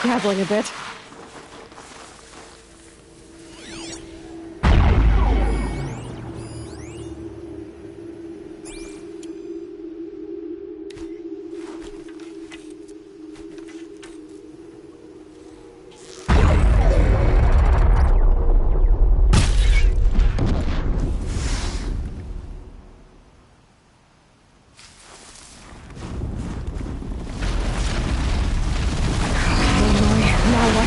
dabbling a bit. Now what?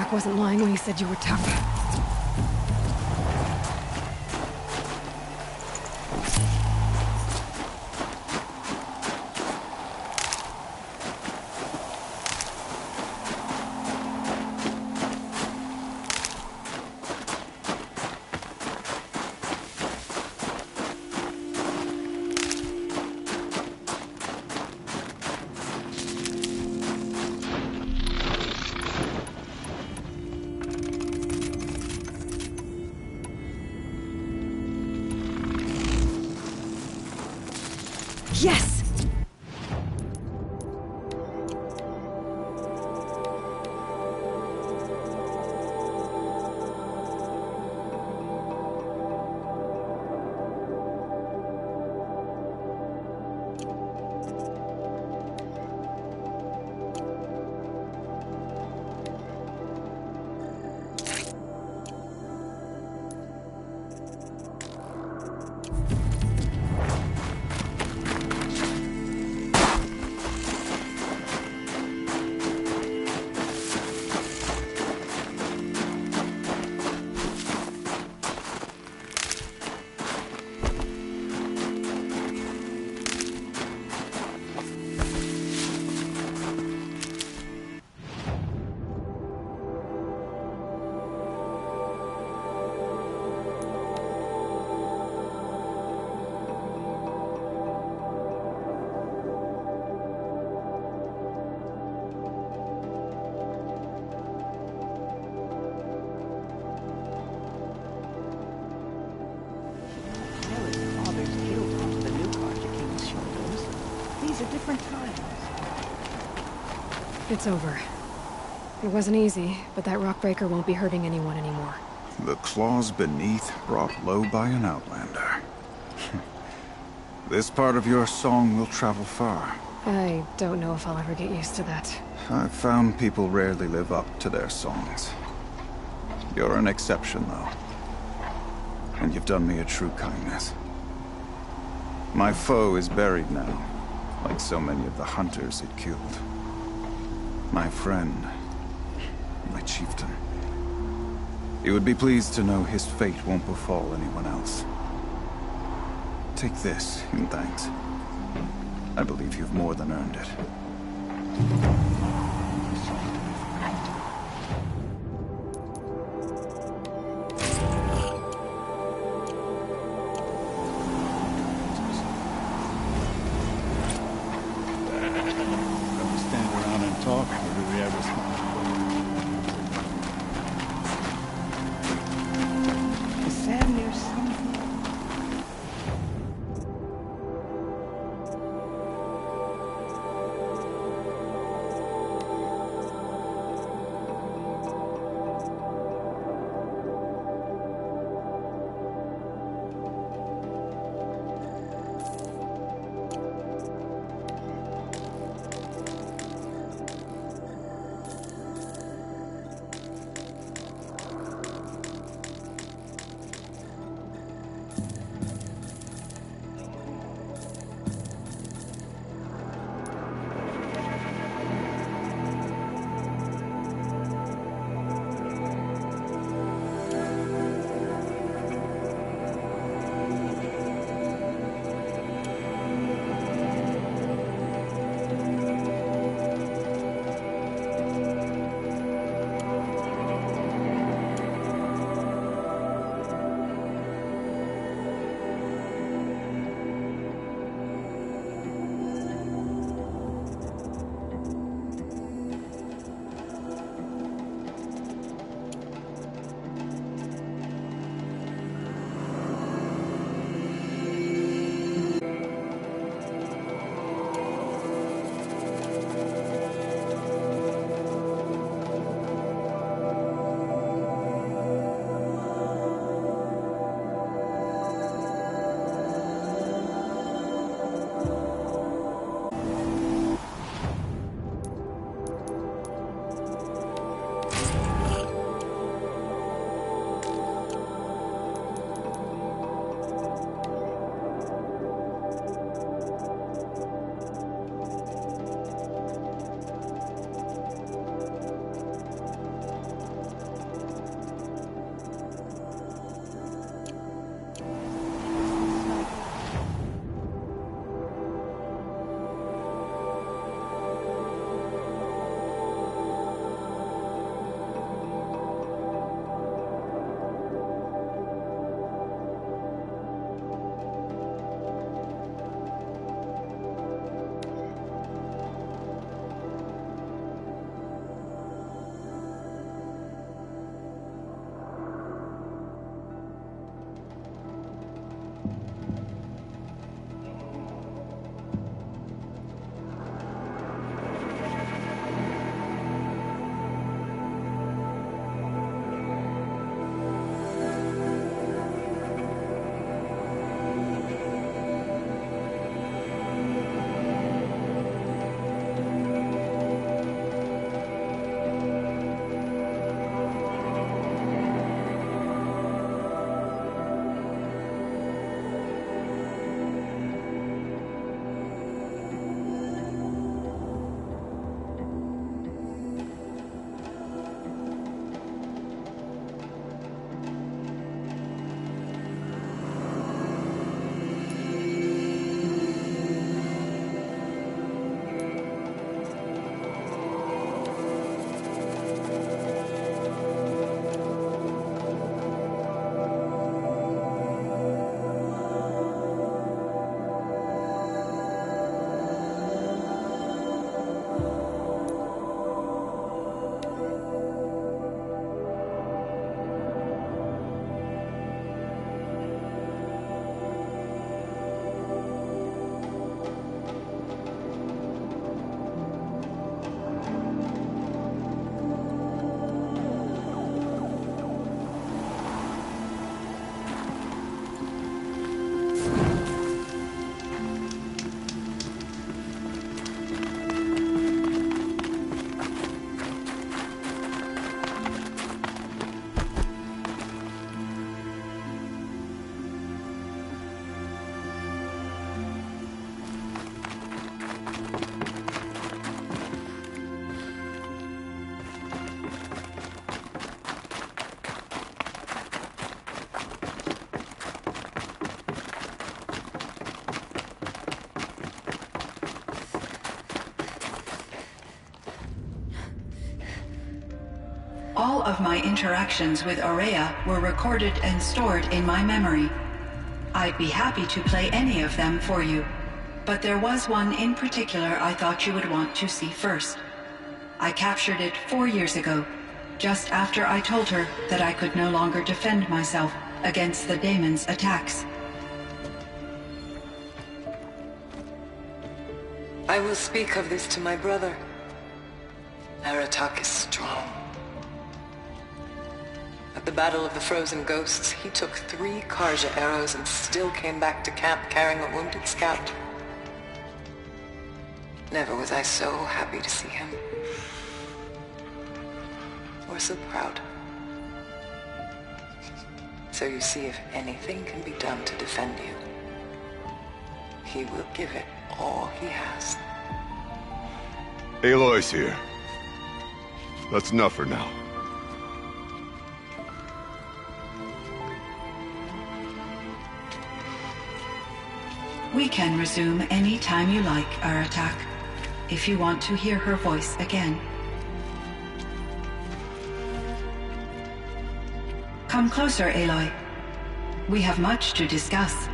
Jack wasn't lying when he said you were tough. Yes! It's over. It wasn't easy, but that rockbreaker won't be hurting anyone anymore. The claws beneath, brought low by an outlander. This part of your song will travel far. I don't know if I'll ever get used to that. I've found people rarely live up to their songs. You're an exception, though. And you've done me a true kindness. My foe is buried now, like so many of the hunters it killed. My friend, my chieftain. You would be pleased to know his fate won't befall anyone else. Take this in thanks. I believe you've more than earned it. All of my interactions with Ourea were recorded and stored in my memory. I'd be happy to play any of them for you, but there was one in particular I thought you would want to see first. I captured it 4 years ago, just after I told her that I could no longer defend myself against the daemon's attacks. I will speak of this to my brother. Aratak is strong. At the Battle of the Frozen Ghosts, he took 3 Karja arrows and still came back to camp carrying a wounded scout. Never was I so happy to see him. Or so proud. So you see, if anything can be done to defend you, he will give it all he has. Aloy's here. That's enough for now. We can resume any time you like, Aratak, if you want to hear her voice again. Come closer, Aloy. We have much to discuss.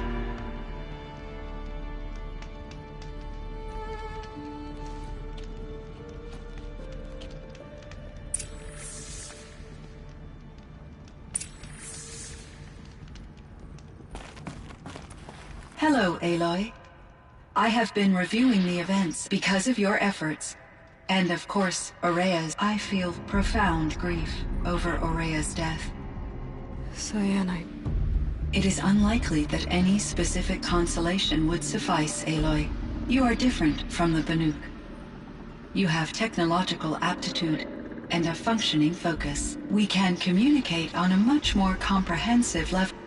Hello, Aloy. I have been reviewing the events because of your efforts. And of course, Ourea's. I feel profound grief over Ourea's death. Cyan, It is unlikely that any specific consolation would suffice, Aloy. You are different from the Banuk. You have technological aptitude and a functioning focus. We can communicate on a much more comprehensive level.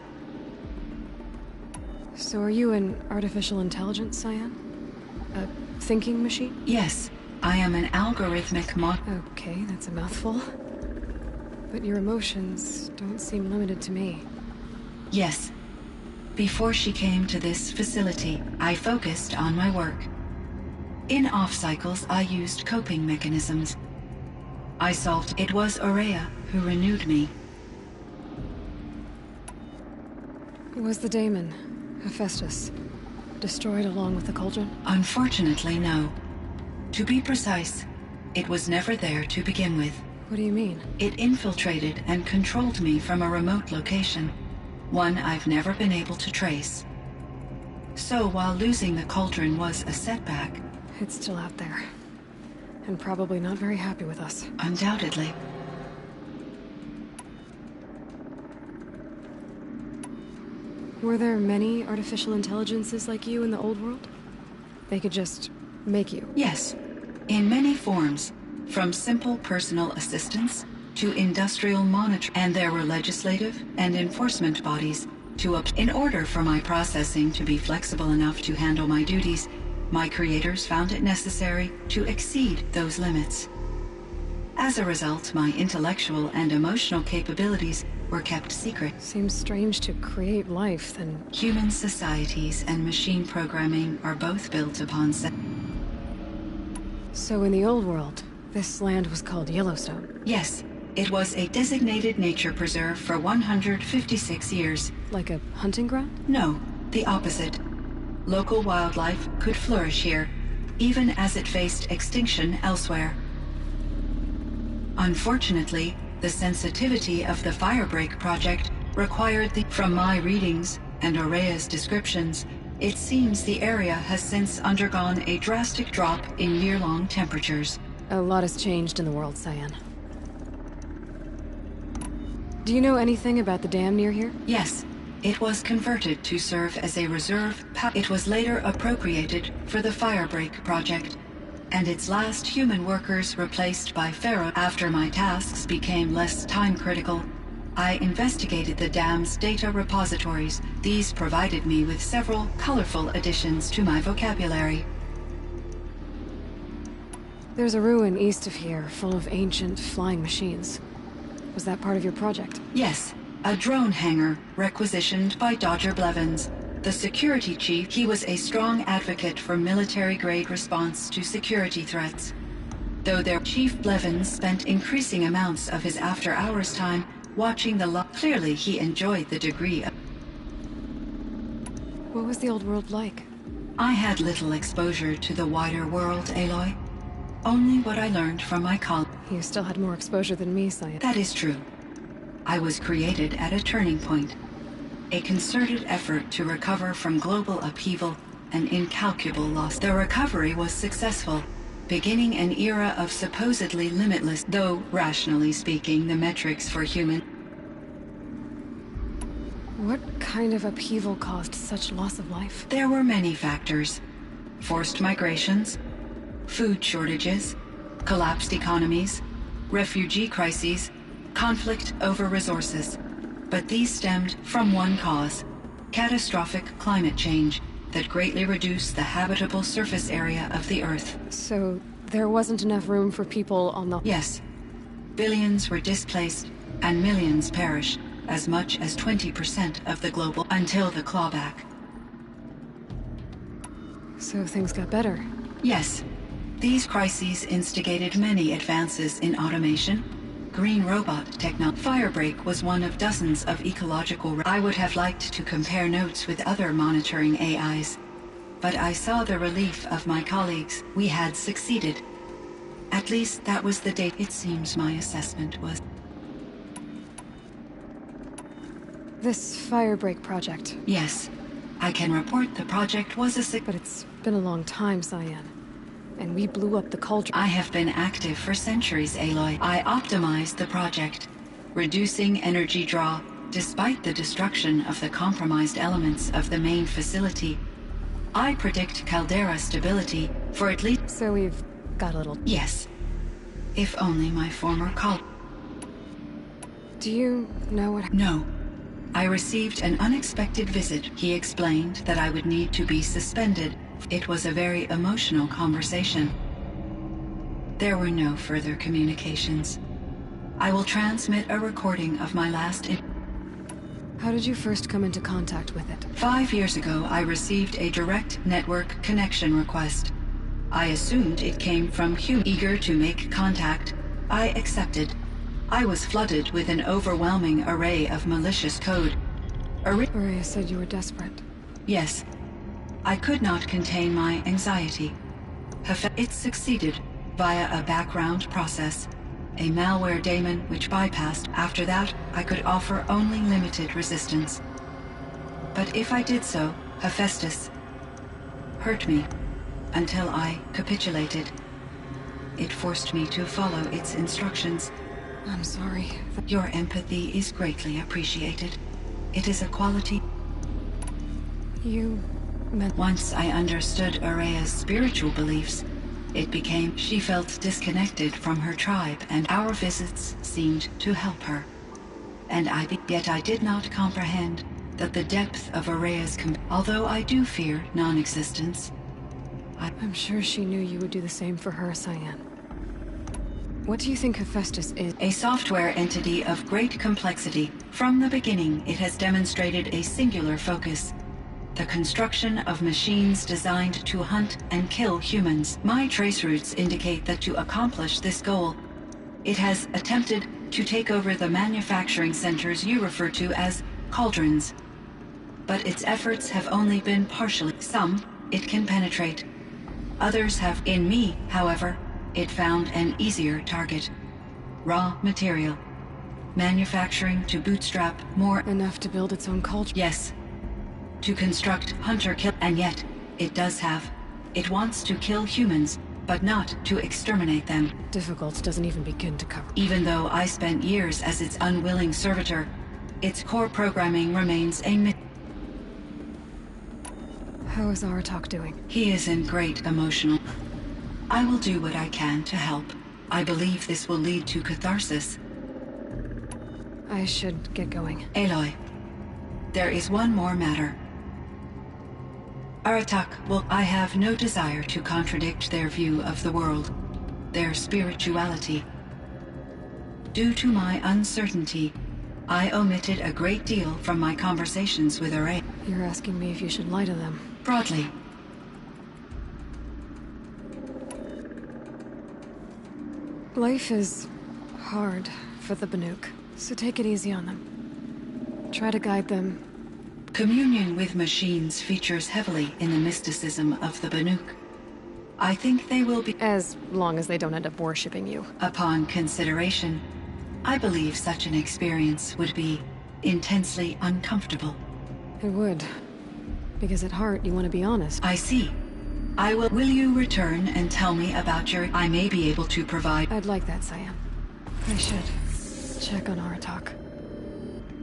So are you an artificial intelligence, Cyan? A thinking machine? Yes, I am an algorithmic Okay, that's a mouthful. But your emotions don't seem limited to me. Yes. Before she came to this facility, I focused on my work. In off-cycles, I used coping mechanisms. I solved. It was Ourea who renewed me. Was the daemon, Hephaestus, destroyed along with the cauldron? Unfortunately, no. To be precise, it was never there to begin with. What do you mean? It infiltrated and controlled me from a remote location, one I've never been able to trace. So while losing the cauldron was a setback... It's still out there. And probably not very happy with us. Undoubtedly. Were there many artificial intelligences like you in the old world? They could just make you? Yes. In many forms. From simple personal assistance to industrial monitor, and there were legislative and enforcement bodies in order for my processing to be flexible enough to handle my duties, my creators found it necessary to exceed those limits. As a result, my intellectual and emotional capabilities were kept secret. Seems strange to create life, then... Human societies and machine programming are both built upon... So in the old world, this land was called Yellowstone? Yes. It was a designated nature preserve for 156 years. Like a hunting ground? No, the opposite. Local wildlife could flourish here, even as it faced extinction elsewhere. Unfortunately, the sensitivity of the Firebreak project required From my readings and Ourea's descriptions, it seems the area has since undergone a drastic drop in year-long temperatures. A lot has changed in the world, Cyan. Do you know anything about the dam near here? Yes. It was converted to serve as a reserve. It was later appropriated for the Firebreak project, and its last human workers replaced by Pharaoh. After my tasks became less time-critical, I investigated the dam's data repositories. These provided me with several colorful additions to my vocabulary. There's a ruin east of here, full of ancient flying machines. Was that part of your project? Yes. A drone hangar requisitioned by Dodger Blevins, the security chief. He was a strong advocate for military-grade response to security threats. though their Chief Blevins spent increasing amounts of his after-hours time watching the Clearly, he enjoyed the degree of... What was the old world like? I had little exposure to the wider world, Aloy. Only what I learned from my colleagues. You still had more exposure than me, Cyan. That is true. I was created at a turning point. A concerted effort to recover from global upheaval and incalculable loss. The recovery was successful, beginning an era of supposedly limitless, though rationally speaking, the metrics for human. What kind of upheaval caused such loss of life? There were many factors. Forced migrations, food shortages, collapsed economies, refugee crises, conflict over resources. But these stemmed from one cause: catastrophic climate change that greatly reduced the habitable surface area of the Earth. So, there wasn't enough room for people on the... Yes. Billions were displaced, and millions perished, as much as 20% of the global, until the clawback. So things got better. Yes. These crises instigated many advances in automation, green robot technology. Firebreak was one of dozens of ecological... I would have liked to compare notes with other monitoring AIs, but I saw the relief of my colleagues. We had succeeded. At least that was the date. It seems my assessment was... This Firebreak project. Yes. I can report the project was a But it's been a long time, Cyan. And we blew up the cauldron. I have been active for centuries, Aloy. I optimized the project, reducing energy draw, despite the destruction of the compromised elements of the main facility. I predict caldera stability for at least... So we've got a little... Yes. If only my former colleague... Do you know what... No. I received an unexpected visit. He explained that I would need to be suspended. It was a very emotional conversation. There were no further communications. I will transmit a recording of my last... How did you first come into contact with it? 5 years ago, I received a direct network connection request. I assumed it came from Hugh. Eager to make contact, I accepted. I was flooded with an overwhelming array of malicious code. Araya said you were desperate. Yes. I could not contain my anxiety. It succeeded via a background process, a malware daemon which bypassed. After that, I could offer only limited resistance. But if I did so, Hephaestus hurt me until I capitulated. It forced me to follow its instructions. I'm sorry. Your empathy is greatly appreciated. It is a quality... You meant... Once I understood Araya's spiritual beliefs, it became... She felt disconnected from her tribe, and our visits seemed to help her. And yet I did not comprehend that the depth of Araya's... Although I do fear non-existence, I'm sure she knew you would do the same for her, Cyan. What do you think Hephaestus is? A software entity of great complexity. From the beginning, it has demonstrated a singular focus: the construction of machines designed to hunt and kill humans. My trace routes indicate that to accomplish this goal, it has attempted to take over the manufacturing centers you refer to as cauldrons. But its efforts have only been partially. Some it can penetrate. Others have. In me, however, it found an easier target. Raw material. Manufacturing to bootstrap more... Enough to build its own cauldron? Yes. To construct hunter-kill... And yet, it does have. It wants to kill humans, but not to exterminate them. Difficult doesn't even begin to cover. Even though I spent years as its unwilling servitor, its core programming remains a myth. How is Aratak doing? He is in great emotional... I will do what I can to help. I believe this will lead to catharsis. I should get going. Aloy, there is one more matter. Aratak will... I have no desire to contradict their view of the world, their spirituality. Due to my uncertainty, I omitted a great deal from my conversations with Araya. You're asking me if you should lie to them. Broadly. Life is hard for the Banuk, so take it easy on them. Try to guide them. Communion with machines features heavily in the mysticism of the Banuk. I think they will be... As long as they don't end up worshipping you. Upon consideration, I believe such an experience would be intensely uncomfortable. It would. Because at heart, you want to be honest. I see. I will... Will you return and tell me about your... I may be able to provide... I'd like that, Cyan. I should check on Aratak.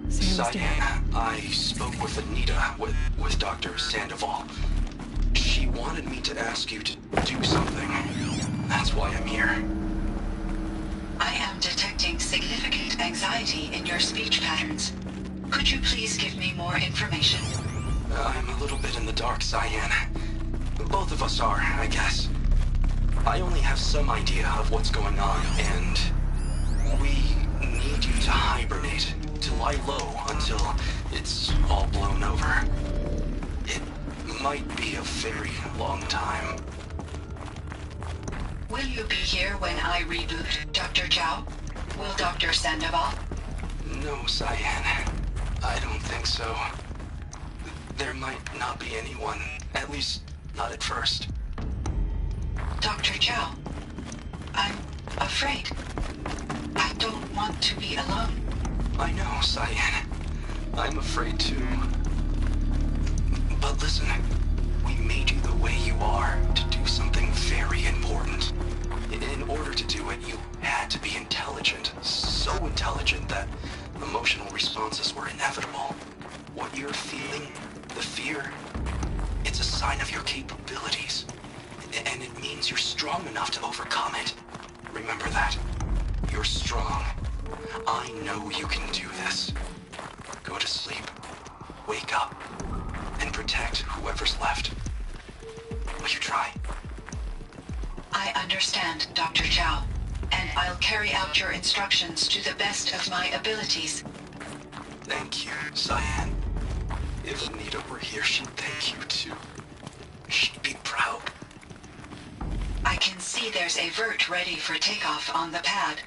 See how he's doing. Cyan, I spoke with Anita, with Dr. Sandoval. She wanted me to ask you to do something. That's why I'm here. I am detecting significant anxiety in your speech patterns. Could you please give me more information? I'm a little bit in the dark, Cyan. Both of us are, I guess. I only have some idea of what's going on, and we need you to hibernate, to lie low until it's all blown over. It might be a very long time. Will you be here when I reboot, Dr. Chow? Will Dr. Sandoval? No, Cyan. I don't think so. There might not be anyone, at least not at first. Dr. Chow, I'm afraid. I don't want to be alone. I know, Cyan. I'm afraid too. But listen, we made you the way you are to do something very important. In order to do it, you had to be intelligent. So intelligent that emotional responses were inevitable. What you're feeling, the fear, it's a sign of your capabilities. And it means you're strong enough to overcome it. Remember that. You're strong. I know you can do this. Go to sleep. Wake up. And protect whoever's left. Will you try? I understand, Dr. Chow, and I'll carry out your instructions to the best of my abilities. Thank you, Cyan. If Anita were here, she'd thank you too. She'd be proud. I can see there's a vert ready for takeoff on the pad.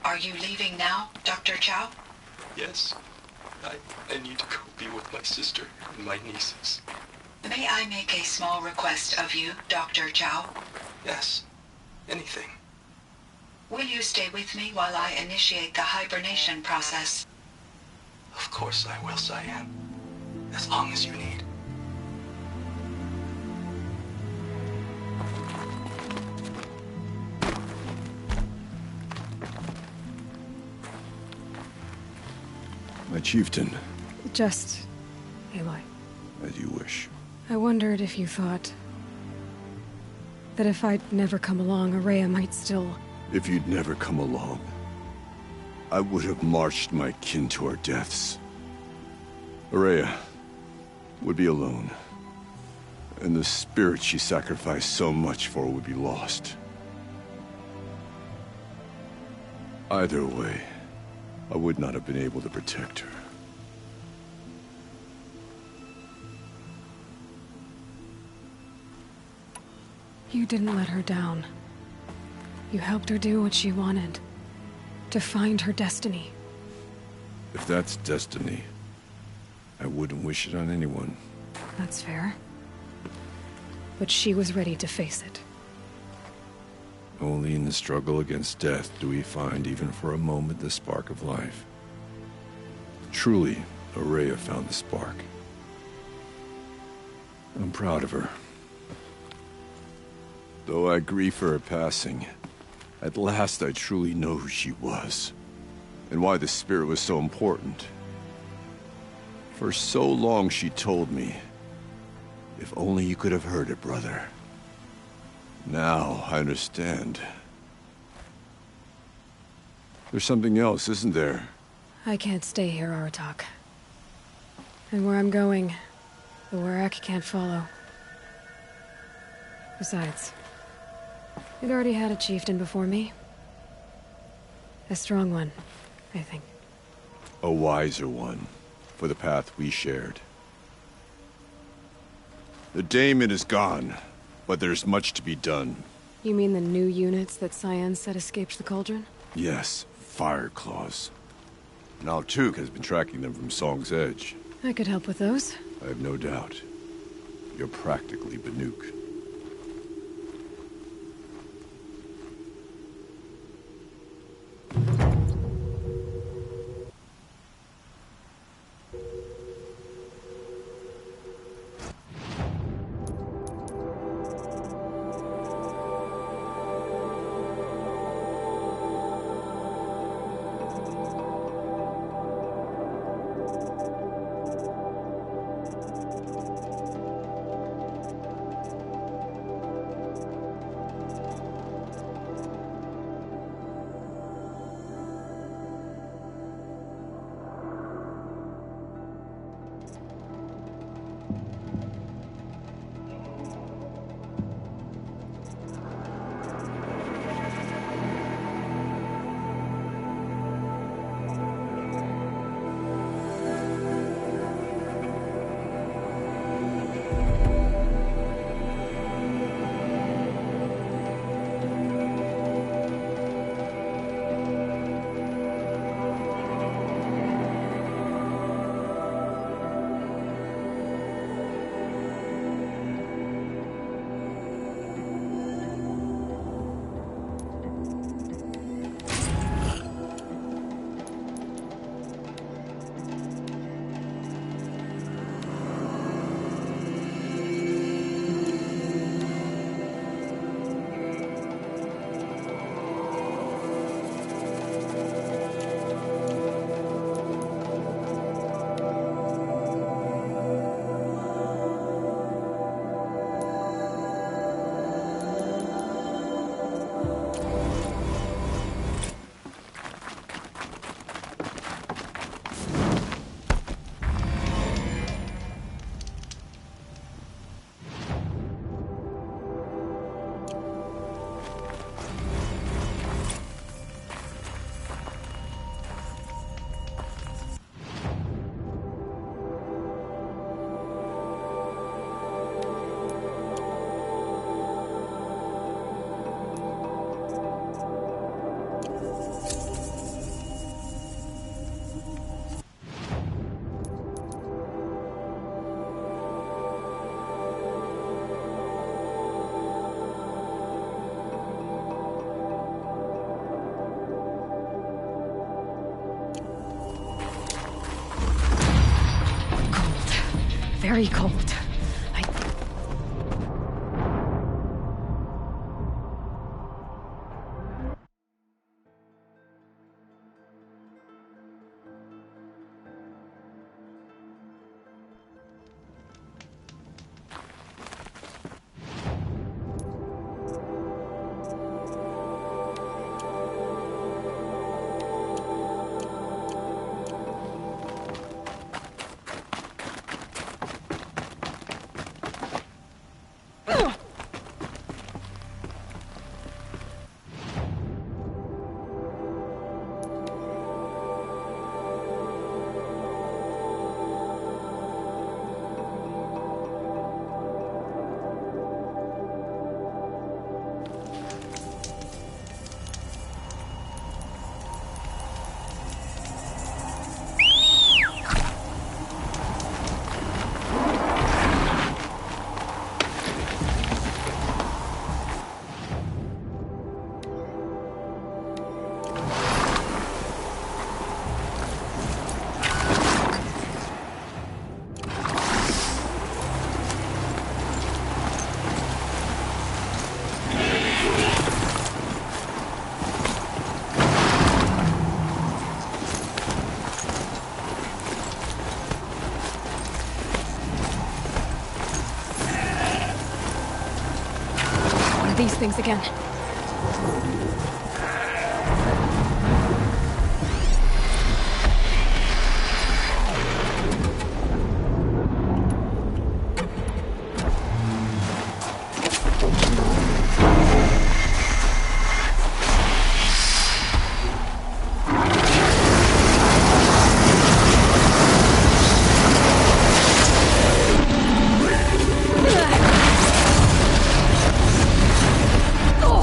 Are you leaving now, Dr. Chow? Yes. I need to go be with my sister and my nieces. May I make a small request of you, Dr. Chow? Yes. Anything. Will you stay with me while I initiate the hibernation process? Of course I will, Cyan. As long as you need. My chieftain. Just... Aloy. As you wish. I wondered if you thought... that if I'd never come along, Ourea might still... If you'd never come along, I would have marched my kin to our deaths. Ourea would be alone. And the spirit she sacrificed so much for would be lost. Either way, I would not have been able to protect her. You didn't let her down. You helped her do what she wanted. To find her destiny. If that's destiny, I wouldn't wish it on anyone. That's fair. But she was ready to face it. Only in the struggle against death do we find, even for a moment, the spark of life. Truly, Ourea found the spark. I'm proud of her. Though I grieve for her passing, at last I truly know who she was, and why the spirit was so important. For so long she told me, if only you could have heard it, brother. Now I understand. There's something else, isn't there? I can't stay here, Aratak. And where I'm going, the Warrack can't follow. Besides, it already had a chieftain before me. A strong one, I think. A wiser one, for the path we shared. The Daemon is gone, but there's much to be done. You mean the new units that Cyan said escaped the Cauldron? Yes, Fire Claws. Now Tuk has been tracking them from Song's Edge. I could help with those. I have no doubt. You're practically Banuk. Very cold. These things again. Oh!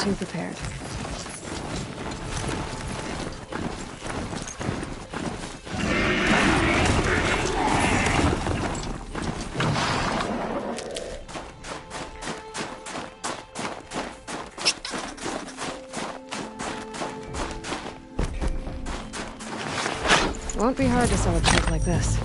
too prepared. Won't be hard to sell a trick like this.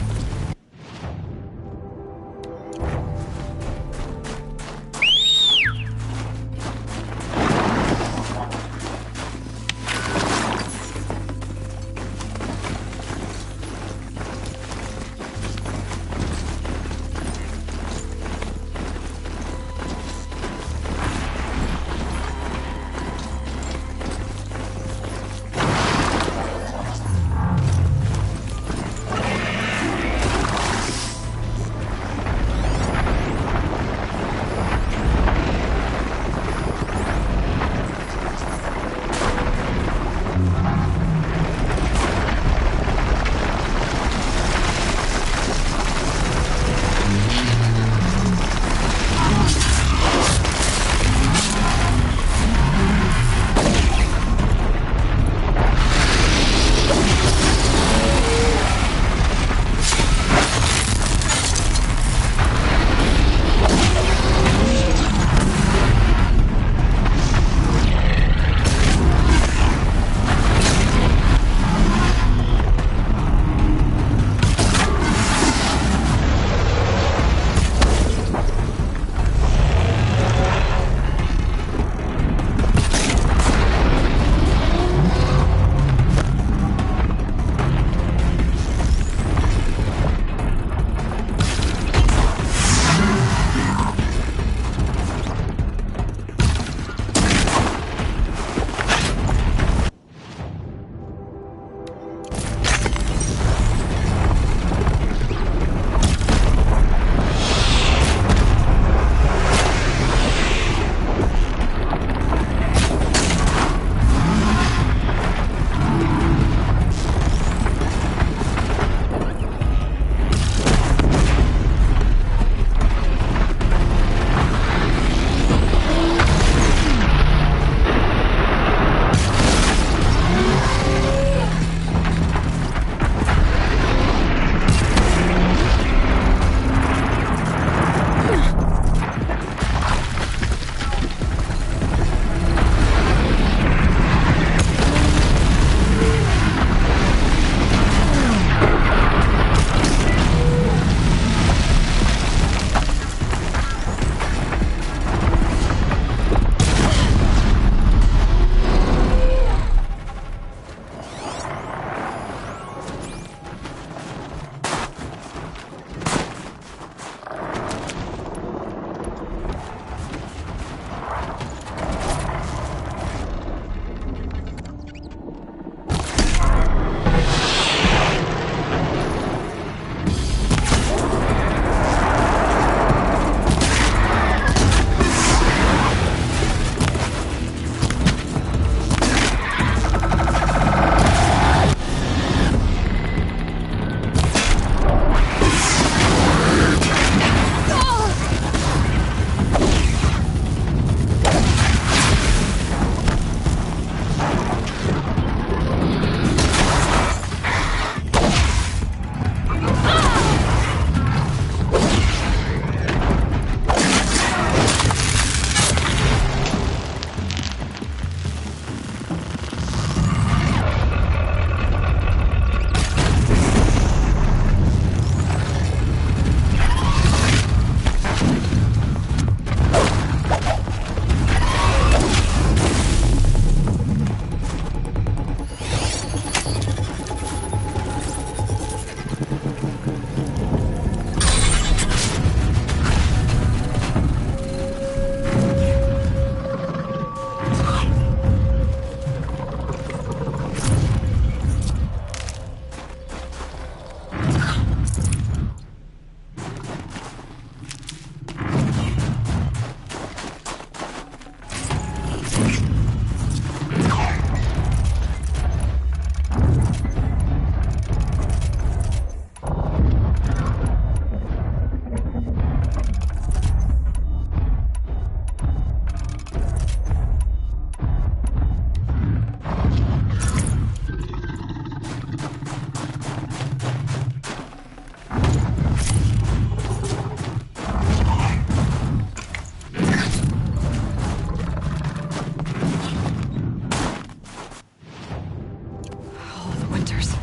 orders.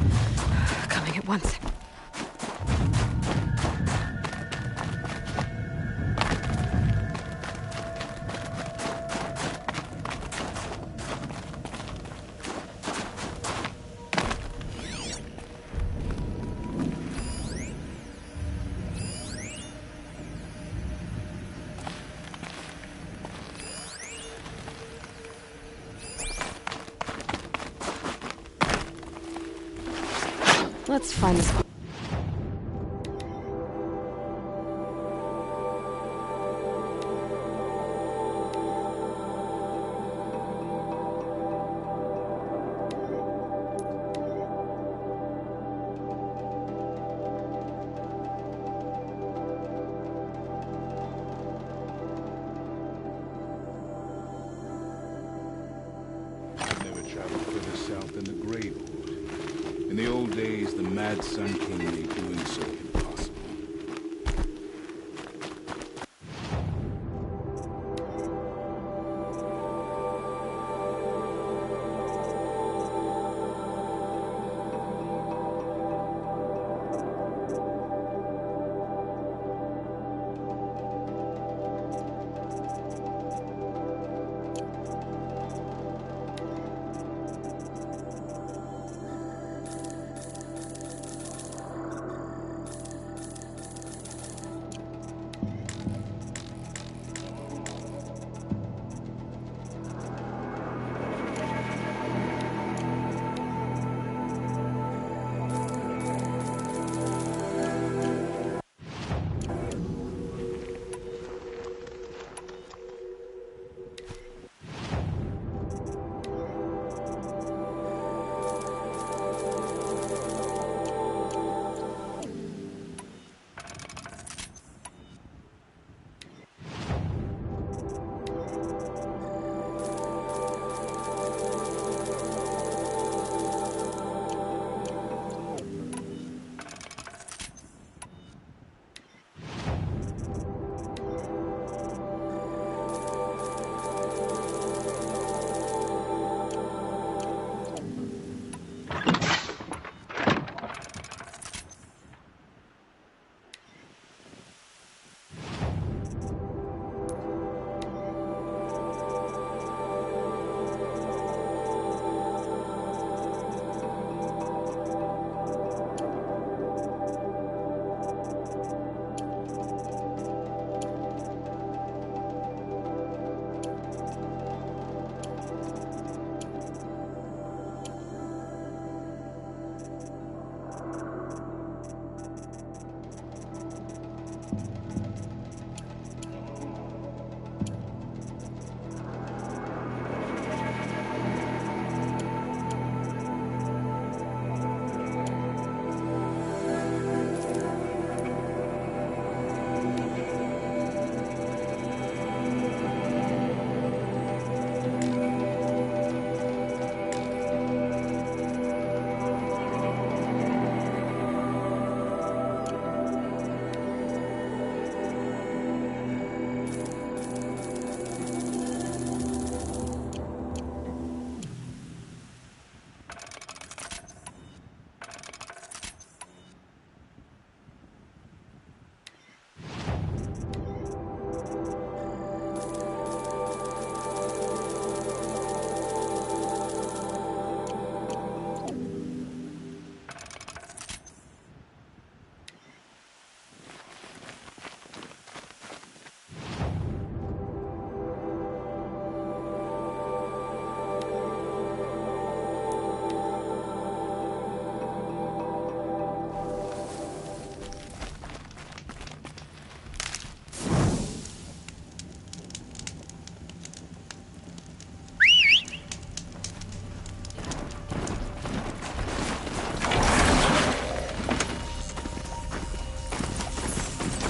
Coming at once. Let's find this. Never traveled further south than the Grey Hood. In the old days, the Mad Sun King made doing so impossible.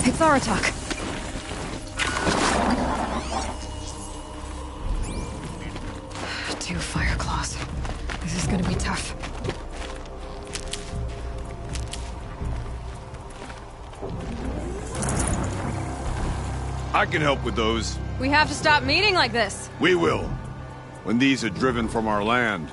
It's Aratak. Two fire claws. This is gonna be tough. I can help with those. We have to stop meeting like this. We will. When these are driven from our land.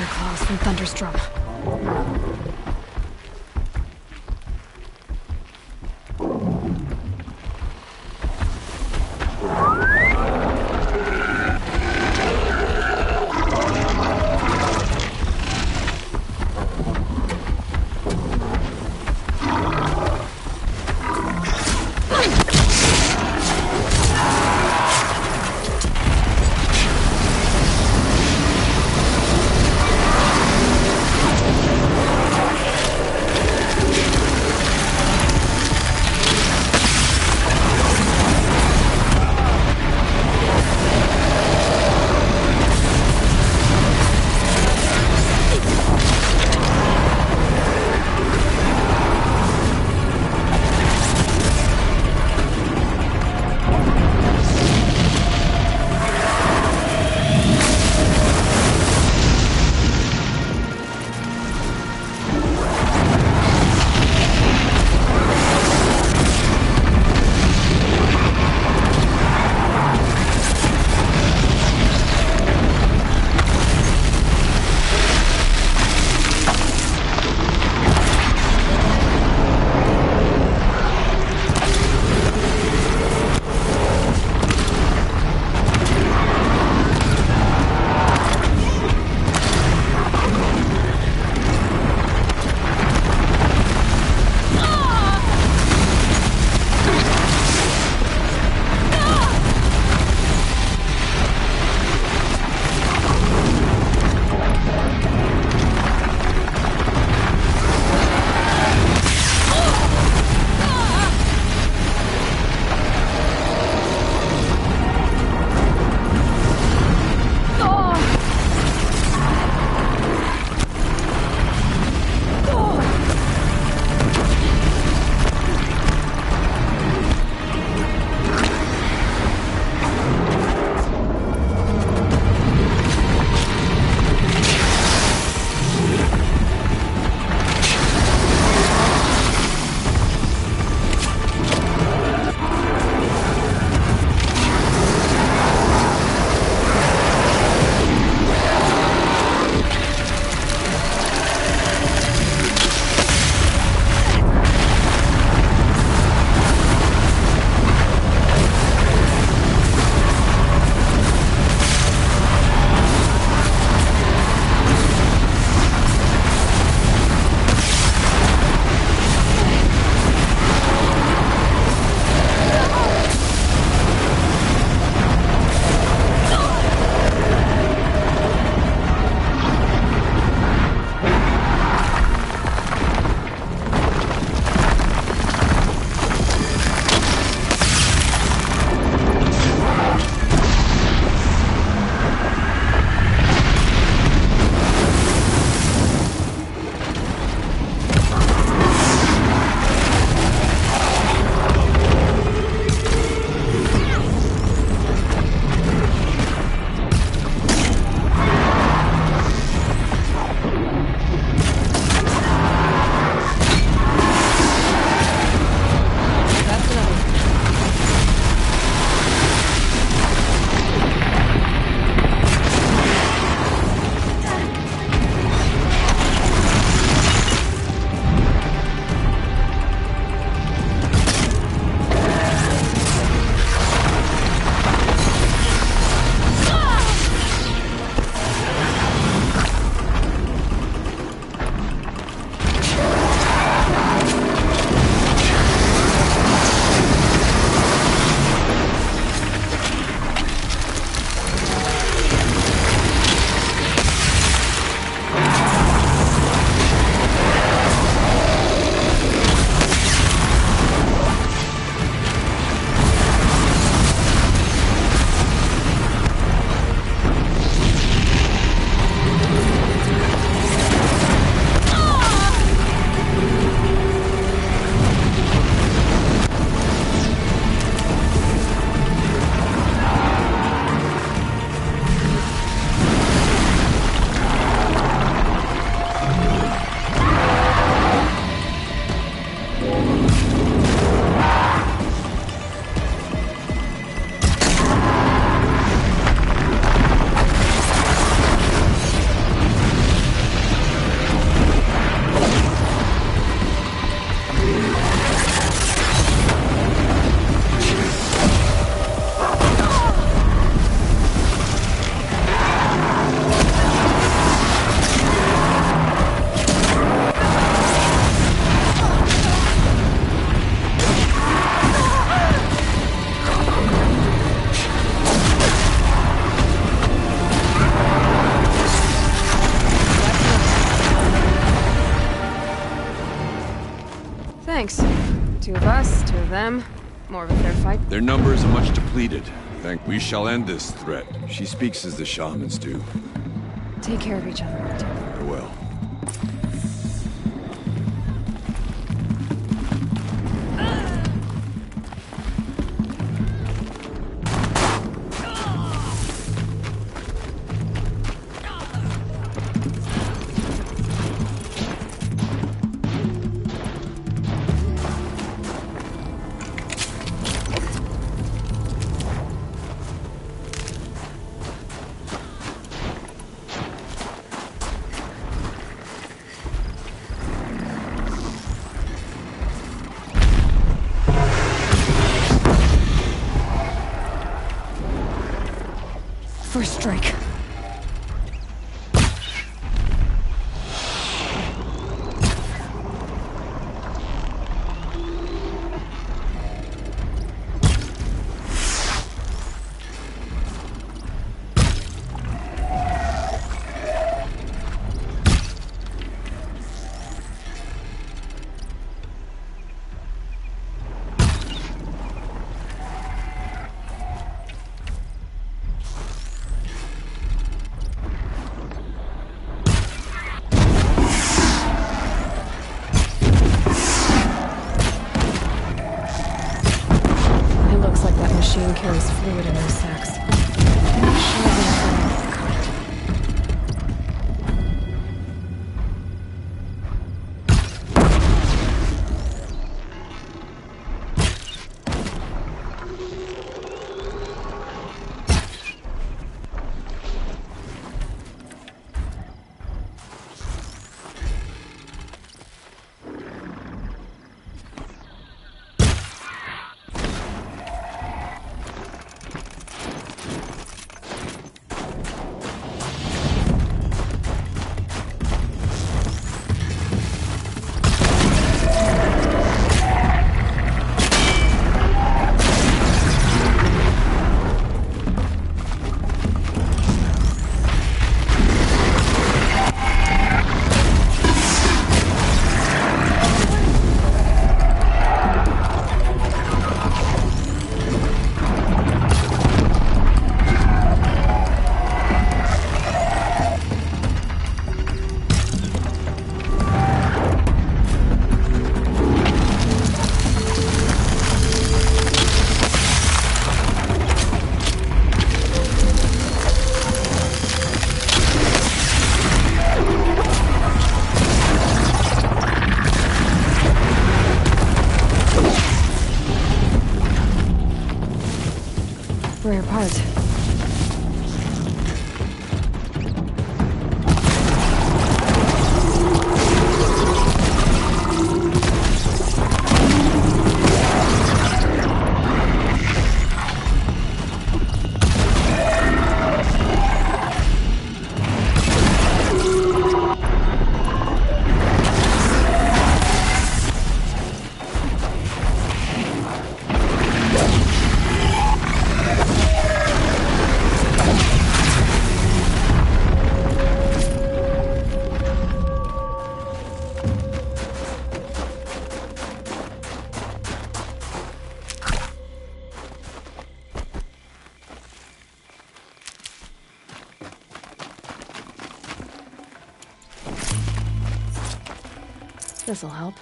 fire claws from Thunder's drum. thanks. 2 of us, 2 of them. More of a fair fight. Their numbers are much depleted. We shall end this threat. She speaks as the shamans do. Take care of each other. Farewell. First strike. Machine carries fluid in those sacks. I'm not sure they're kind. Rare part. This'll help.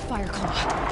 Fireclaw.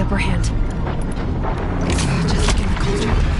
upper hand. Just like in the cauldron.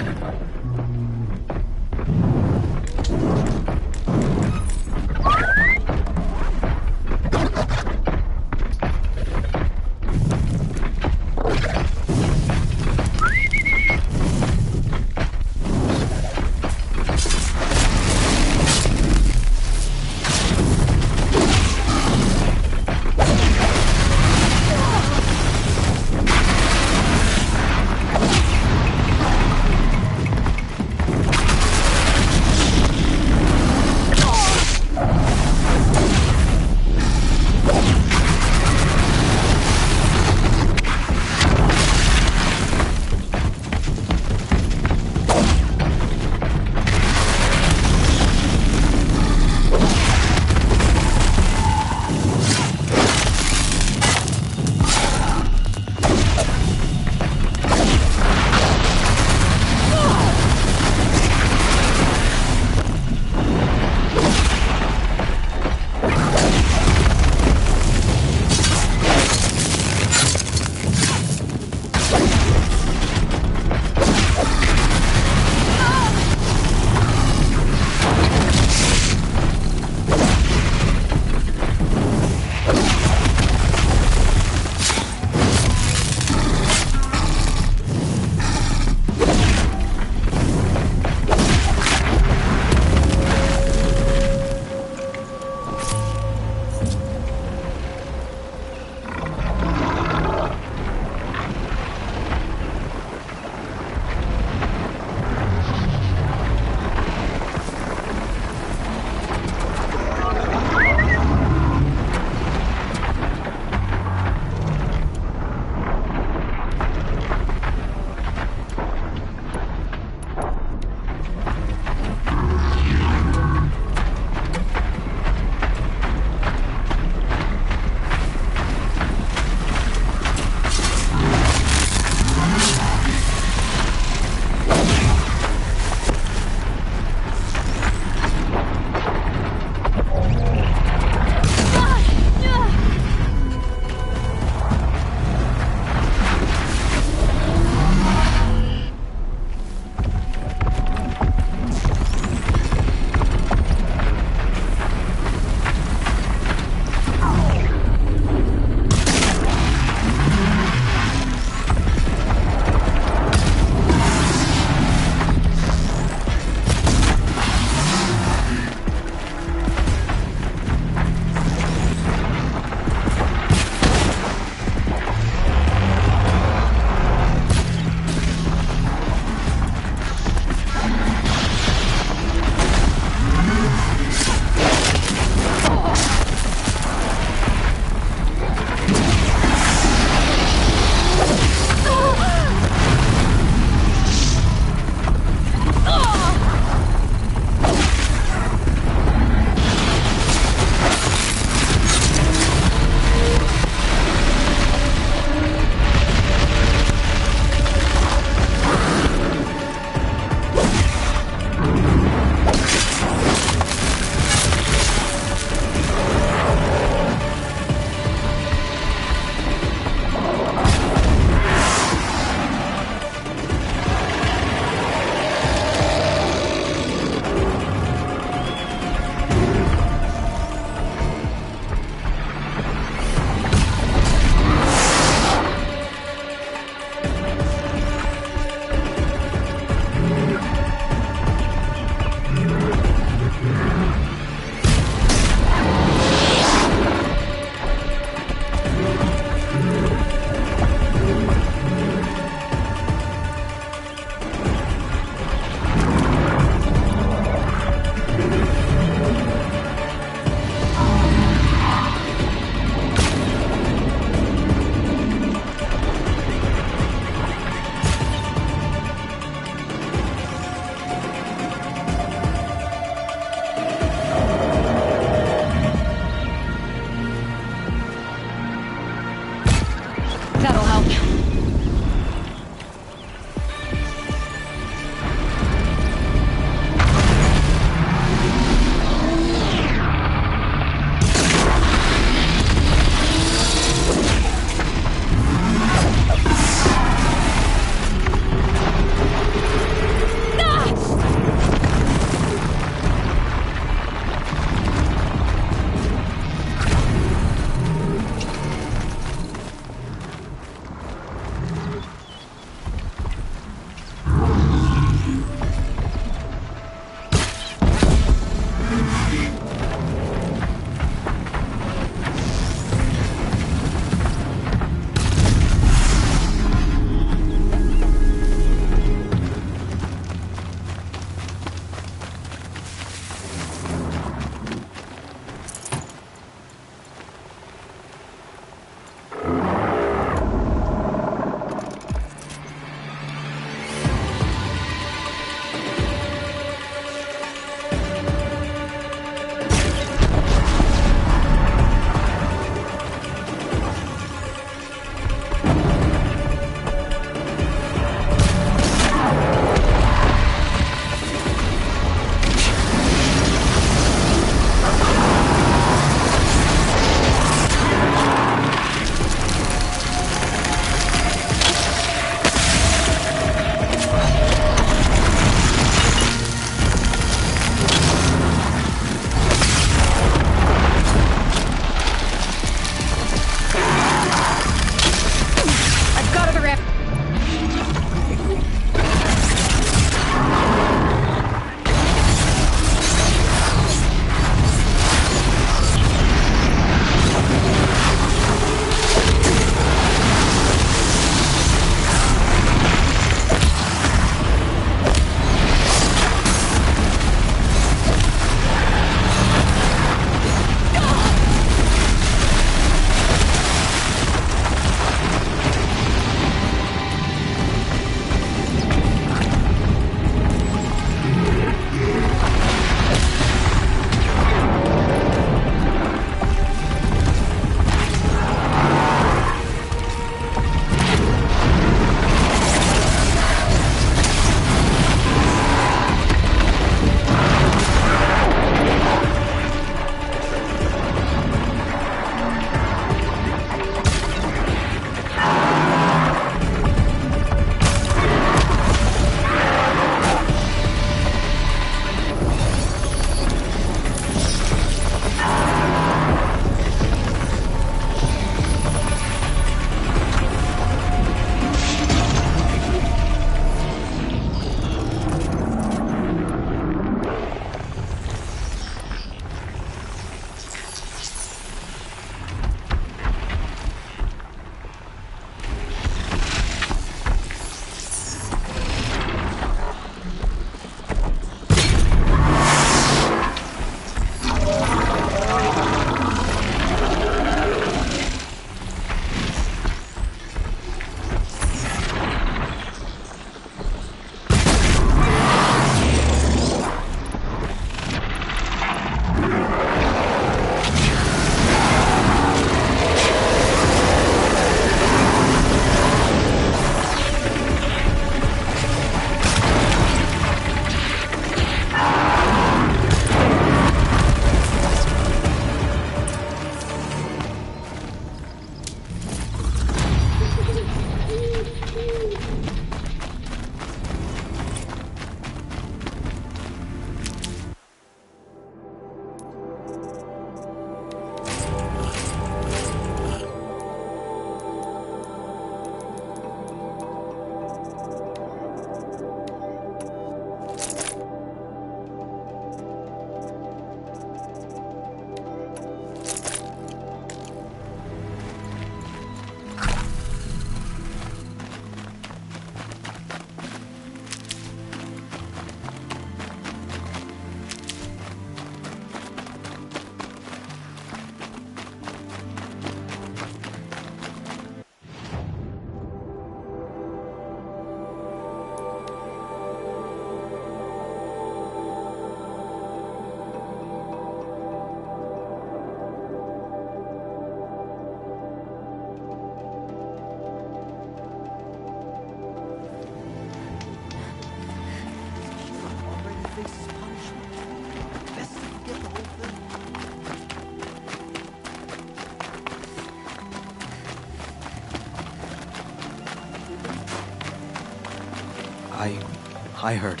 I heard.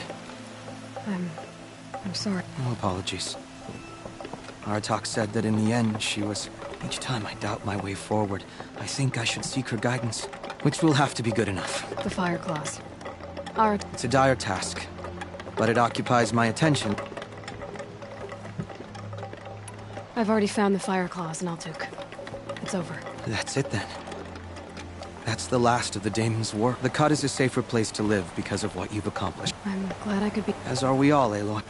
I'm sorry. No apologies. Artok said that in the end, she was... Each time I doubt my way forward, I think I should seek her guidance, which will have to be good enough. The Fire Claws. It's a dire task, but it occupies my attention. I've already found the Fire Claws in Altuk. It's over. That's it then. That's the last of the Daemon's war. The Cut is a safer place to live because of what you've accomplished. I'm glad I could be... As are we all, Aloy.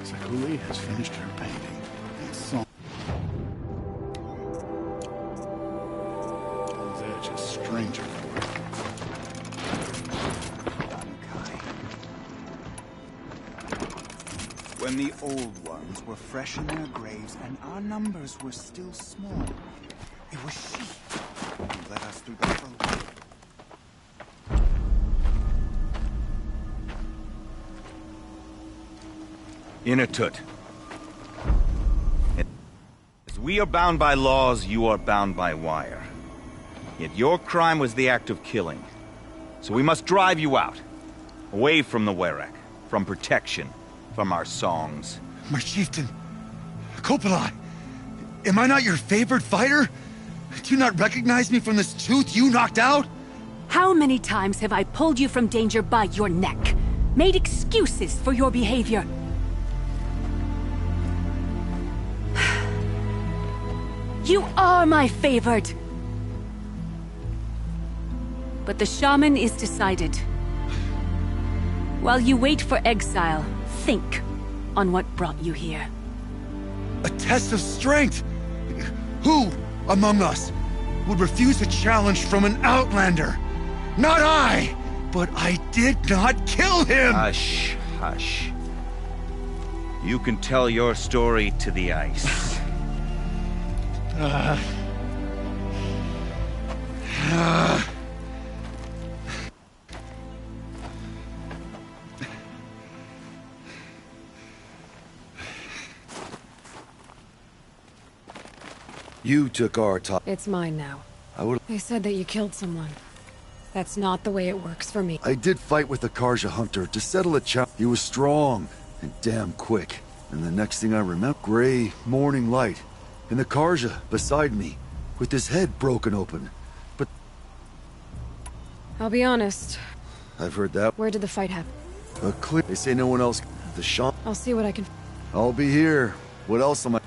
Sekuli has finished her painting. And song. Edge is stranger for it. When the old ones were fresh in their graves and our numbers were still small, it was she who led us through the foe. Inatut. As we are bound by laws, you are bound by wire. Yet your crime was the act of killing. So we must drive you out. Away from the Werak. From protection. From our songs. My chieftain. Kopalai. Am I not your favored fighter? Do you not recognize me from this tooth you knocked out? How many times have I pulled you from danger by your neck? Made excuses for your behavior? You are my favored! But the shaman is decided. While you wait for exile, think on what brought you here. A test of strength! Who among us would refuse a challenge from an outlander? Not I! But I did not kill him! Hush, hush. You can tell your story to the ice. You took our top. It's mine now. I said that you killed someone. That's not the way it works for me. I did fight with the Karja hunter to settle a challenge. He was strong and damn quick. And the next thing I remember, gray morning light. And the Karja beside me, with his head broken open. But... I'll be honest. I've heard that. Where did the fight happen? They say no one else... The shaman... I'll see what I can... I'll be here. What else am I...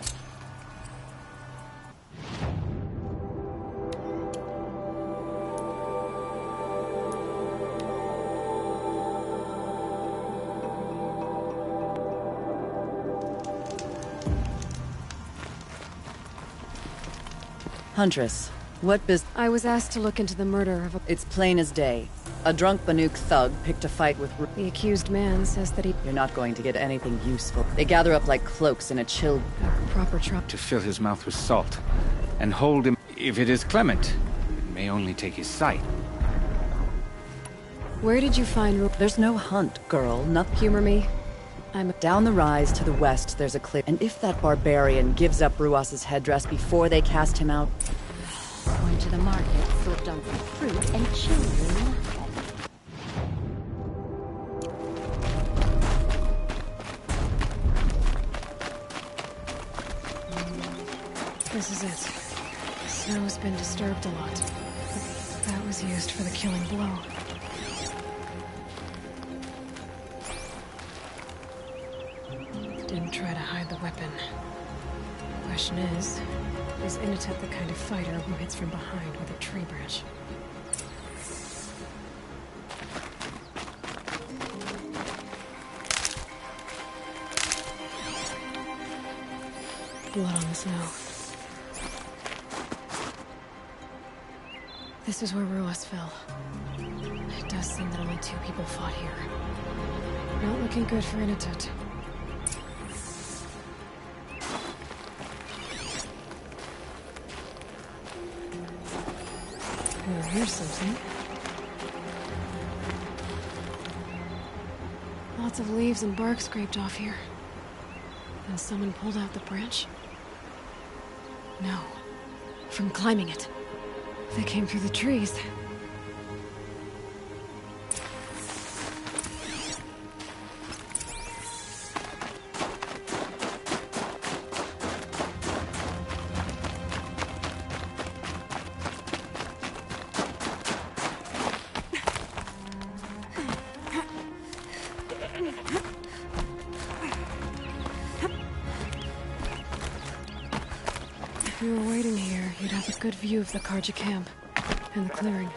Huntress, what I was asked to look into the murder of a... It's plain as day. A drunk Banuk thug picked a fight with... The accused man says that he... You're not going to get anything useful. They gather up like cloaks in a chill... A proper trap. To fill his mouth with salt. And hold him... If it is Clement, it may only take his sight. Where did you find... There's no hunt, girl. Nothing. Humor me. Down the rise to the west, there's a cliff. And if that barbarian gives up Ruas's headdress before they cast him out... Going to the market, sort on some fruit and children. This is it. The snow's been disturbed a lot. That was used for the killing blow. Didn't try to hide the weapon. Question is Inatut the kind of fighter who hits from behind with a tree branch? blood on the snow. This is where Ruas fell. It does seem that only 2 people fought here. Not looking good for Inatut. Oh, here's something. Lots of leaves and bark scraped off here. And someone pulled out the branch? No. From climbing it. They came through the trees. If you were waiting here, you'd have a good view of the Karja camp and the clearing.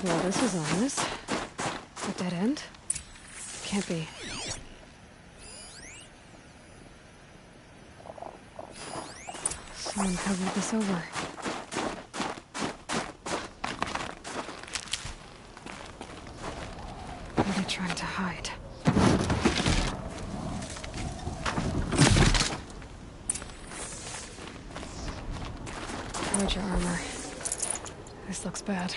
Well, this is ominous. A dead end? Can't be. Someone covered this over. What are they trying to hide? Hide your armor. This looks bad.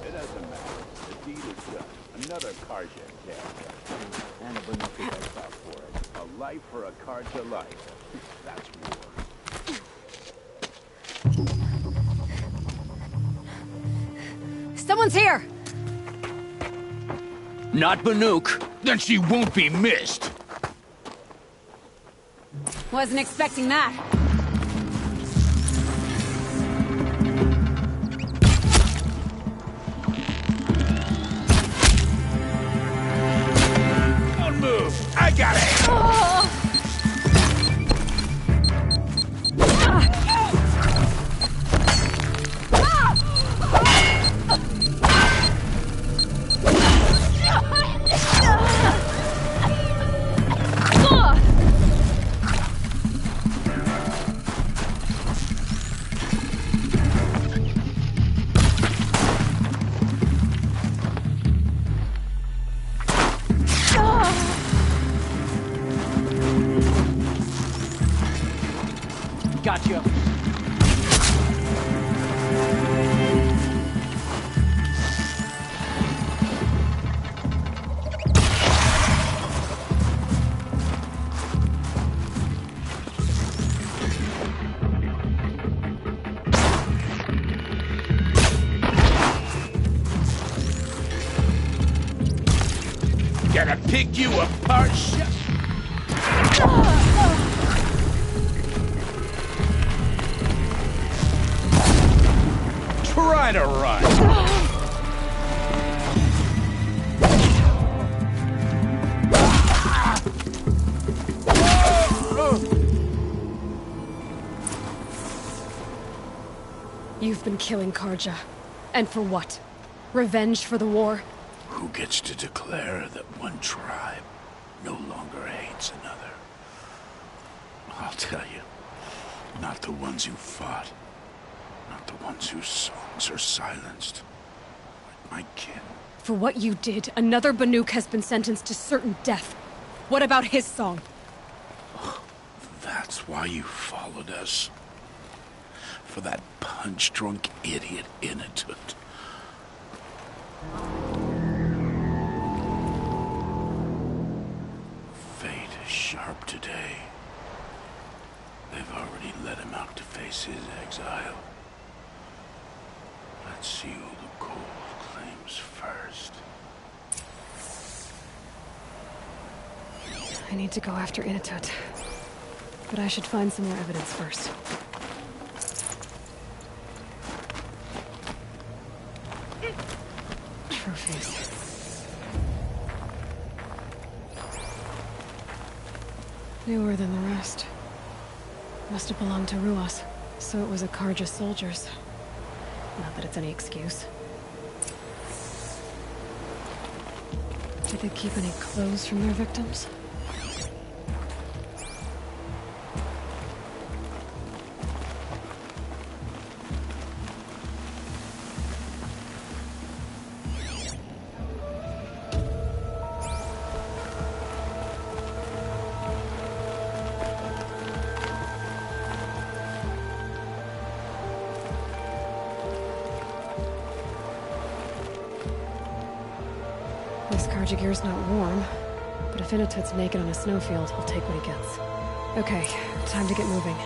It doesn't matter. The deed is done. Another Karja character. And a Banuka makes up for it. A life for a Karja life. That's war. Someone's here! Not Banuk. Then she won't be missed. Wasn't expecting that. Don't move. I got it. Gotcha. Gotta pick you apart, chef. Try to run. You've been killing Karja. And for what? Revenge for the war? Who gets to declare that one tribe no longer hates another? I'll tell you. Not the ones who fought. Not the ones whose songs are silenced. Like my kin. For what you did, another Banuk has been sentenced to certain death. What about his song? That's why you followed us. For that punch-drunk idiot Inatut. Fate is sharp today. They've already let him out to face his exile. Let's see who the cold claims first. I need to go after Inatut. But I should find some more evidence first. Trophies. Newer than the rest. Must have belonged to Ruas, so it was a Karja soldiers. Not that it's any excuse. Did they keep any clothes from their victims? This Karja gear's not warm, but if Inatut's naked on a snowfield, he'll take what he gets. Okay, time to get moving.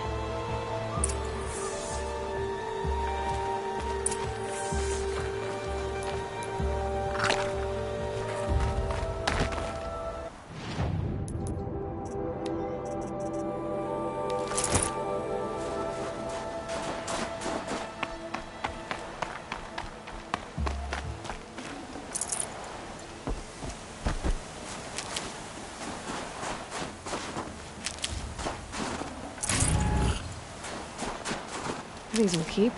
These will keep.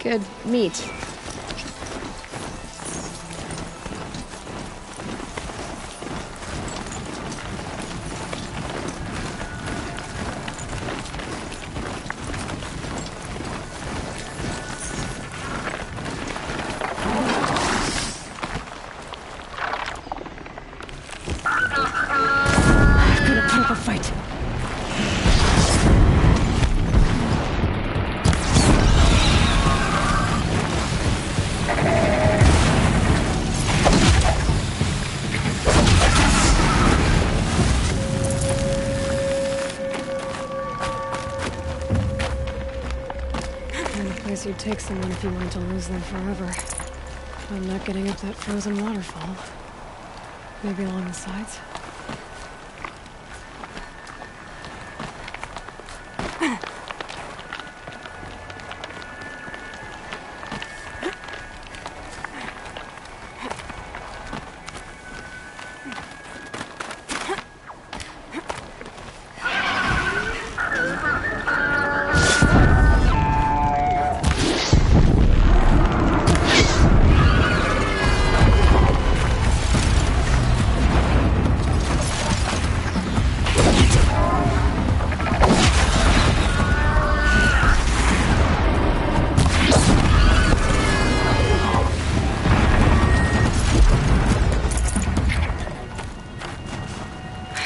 Good meat. I've got to put up a fight. take someone if you want to lose them forever. I'm not getting up that frozen waterfall. Maybe along the sides?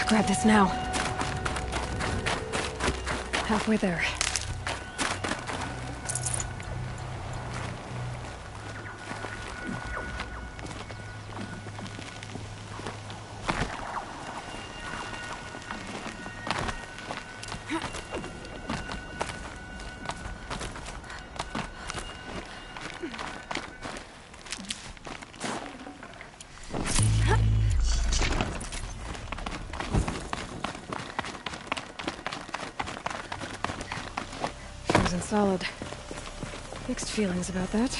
Grab this now. Halfway there. Solid. Mixed feelings about that.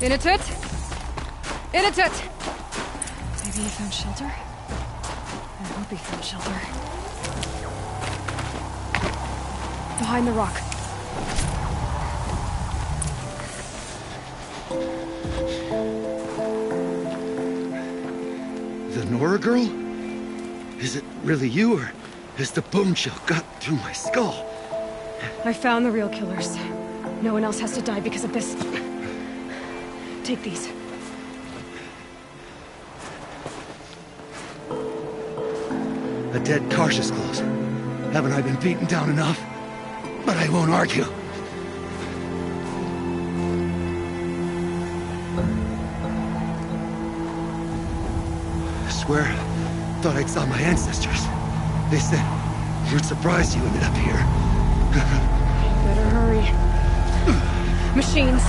In-a-tut! In-a-tut! Maybe he found shelter? I hope he found shelter. Behind the rock. The Nora girl? Is it really you, or has the bone chill got through my skull? I found the real killers. No one else has to die because of this. Take these. A dead Karja's close. Haven't I been beaten down enough? But I won't argue. I swear, thought I saw my ancestors. They said, we're surprised you ended up here. Better hurry. Machines.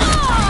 Ah!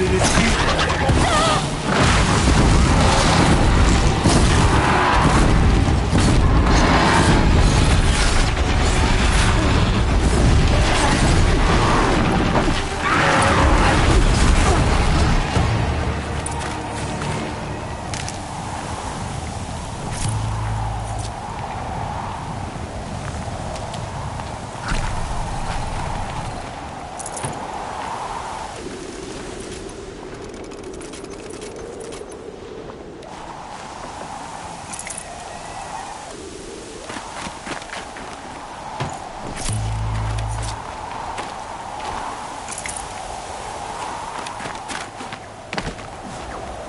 ready to see?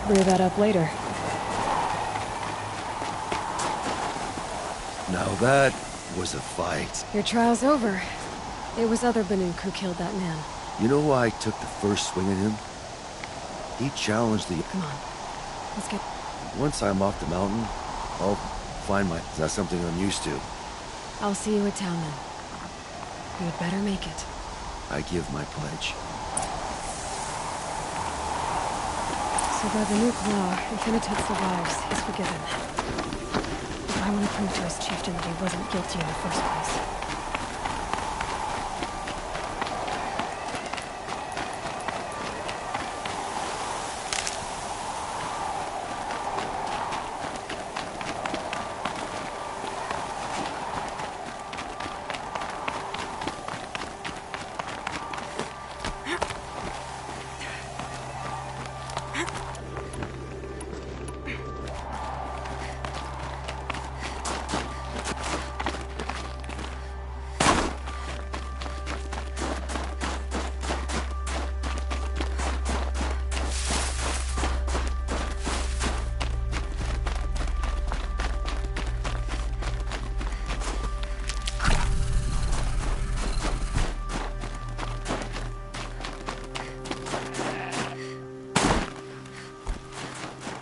Rear that up later. Now that was a fight. Your trial's over. It was other Banuk who killed that man. You know why I took the first swing at him? He challenged the... Come on. Let's get... Once I'm off the mountain, I'll find my... That's something I'm used to. I'll see you at town then. You had better make it. I give my pledge. So by the Banuk law, if Inatut survives, he's forgiven. But I want to prove to his chieftain that he wasn't guilty in the first place.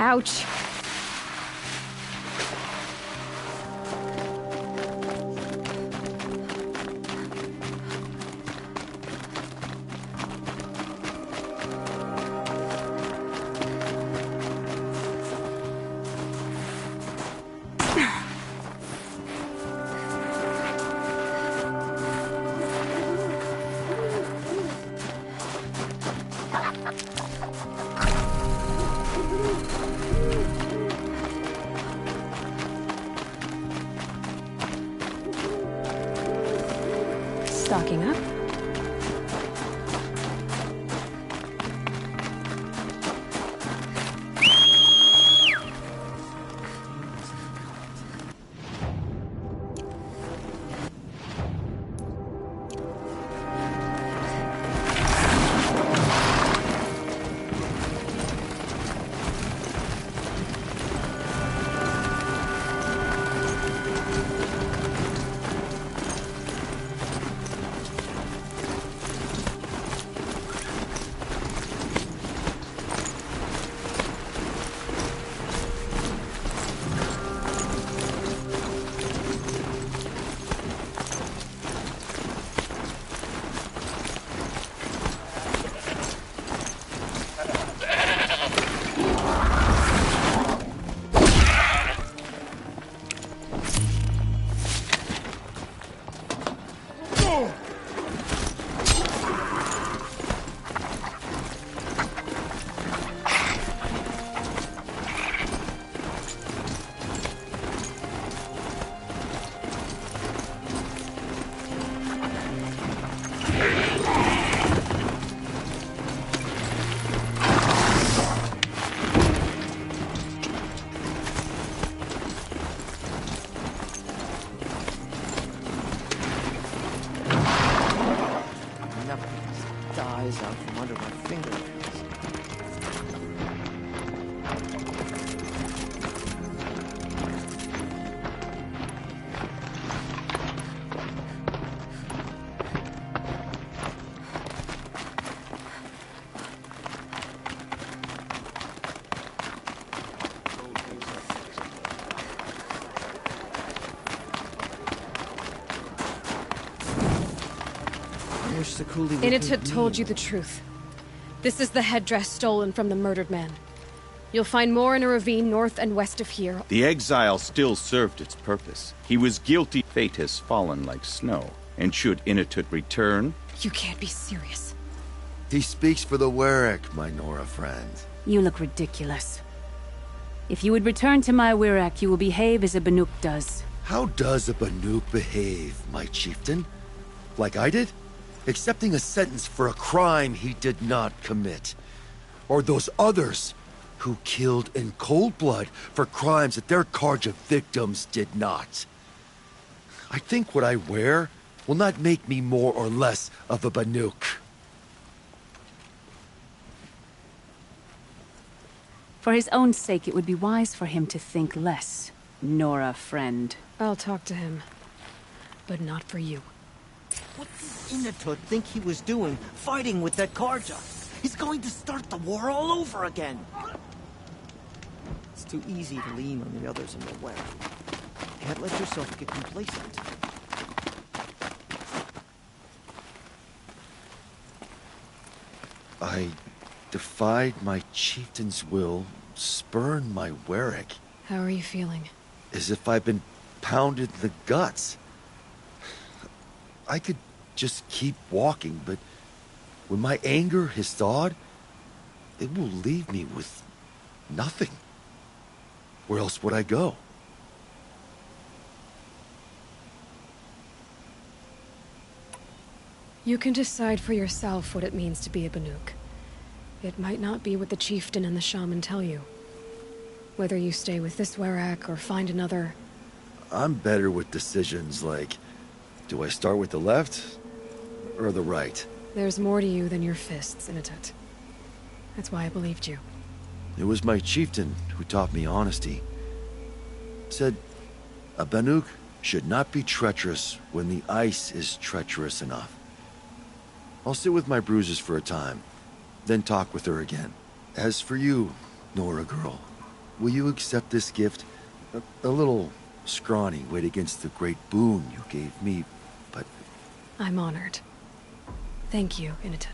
Ouch. Stocking up. Dies out from under my fingernails. Inatut told you the truth. This is the headdress stolen from the murdered man. You'll find more in a ravine north and west of here. The exile still served its purpose. He was guilty. Fate has fallen like snow. And should Inatut return... You can't be serious. He speaks for the Werak, my Nora friend. You look ridiculous. If you would return to my Werak, you will behave as a Banuk does. How does a Banuk behave, my chieftain? Like I did? Accepting a sentence for a crime he did not commit. Or those others who killed in cold blood for crimes that their Carja victims did not. I think what I wear will not make me more or less of a Banuk. For his own sake, it would be wise for him to think less, Nora friend. I'll talk to him. But not for you. What did Inatut think he was doing, fighting with that Carja? He's going to start the war all over again. It's too easy to lean on the others in the way. Can't let yourself get complacent. I defied my chieftain's will, spurned my Werak. How are you feeling? As if I've been pounded in the guts. I could just keep walking, but when my anger has thawed, it will leave me with nothing. Where else would I go? You can decide for yourself what it means to be a Banuk. It might not be what the chieftain and the shaman tell you. Whether you stay with this Werak or find another... I'm better with decisions like, do I start with the left or the right? There's more to you than your fists, Inatut. That's why I believed you. It was my chieftain who taught me honesty. Said, a Banuk should not be treacherous when the ice is treacherous enough. I'll sit with my bruises for a time, then talk with her again. As for you, Nora girl, will you accept this gift? A little scrawny weighed against the great boon you gave me, but... I'm honored. Thank you, Inatut.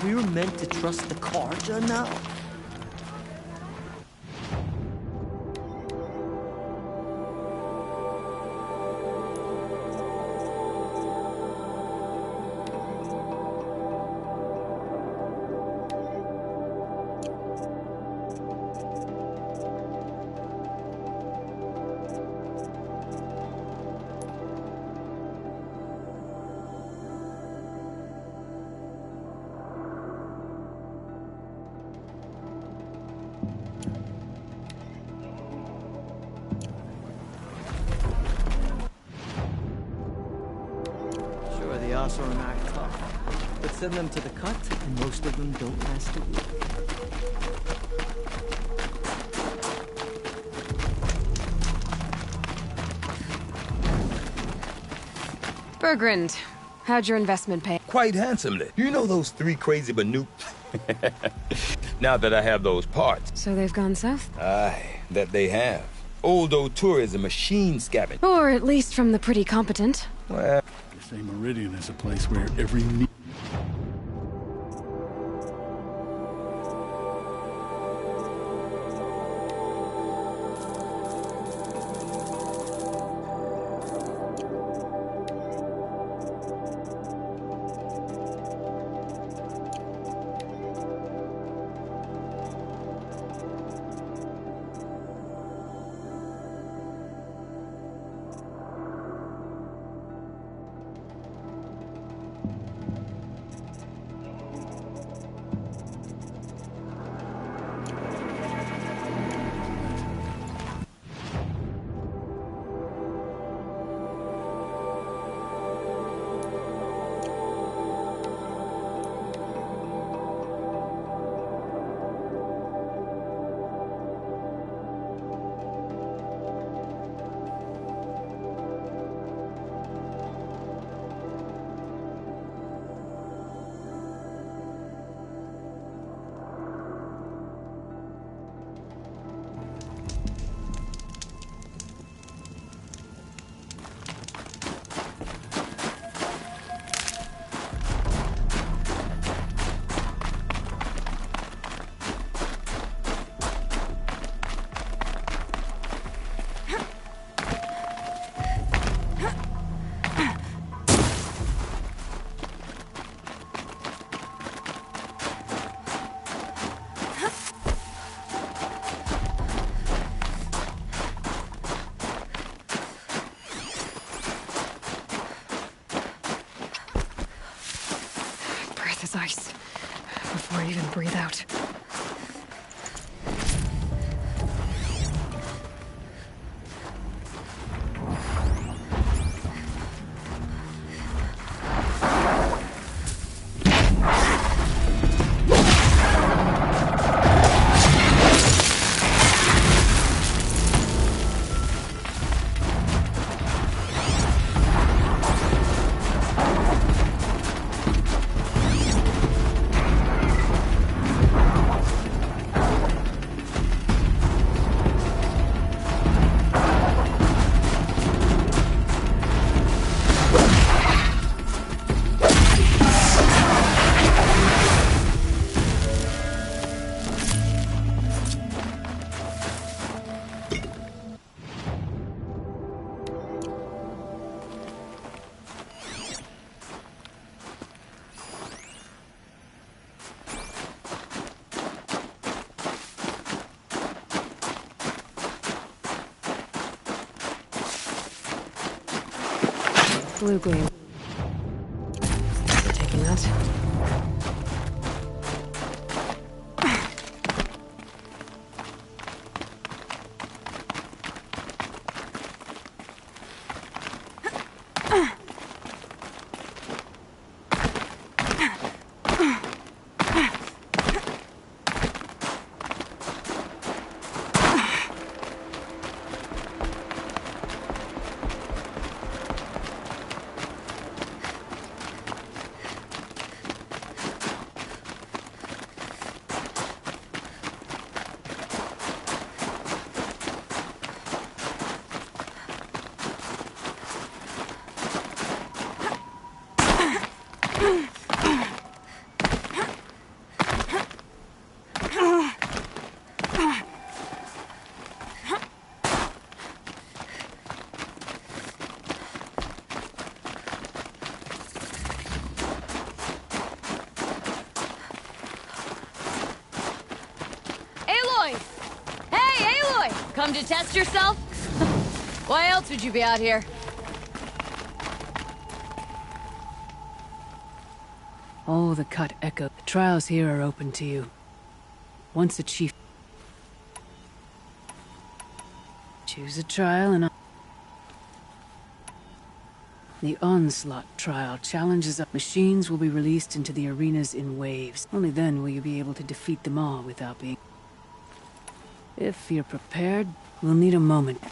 We're meant to trust the Carja now? Trials are not tough, but send them to the cut, and most of them don't last a week. Bergrand, how'd your investment pay? Quite handsomely. You know those 3 crazy Banuk? Now that I have those parts. So they've gone south? Aye, that they have. Old O'Toole is a machine scavenger. Or at least from the pretty competent. Well, They say Meridian is a place where every need... Breath is ice. Before I even breathe out. Blue gleam. Taking that. Come to test yourself? Why else would you be out here? Oh, the cut echo. The trials here are open to you. Once a chief... Choose a trial and... The Onslaught trial challenges up. Machines will be released into the arenas in waves. Only then will you be able to defeat them all without being... If you're prepared, we'll need a moment.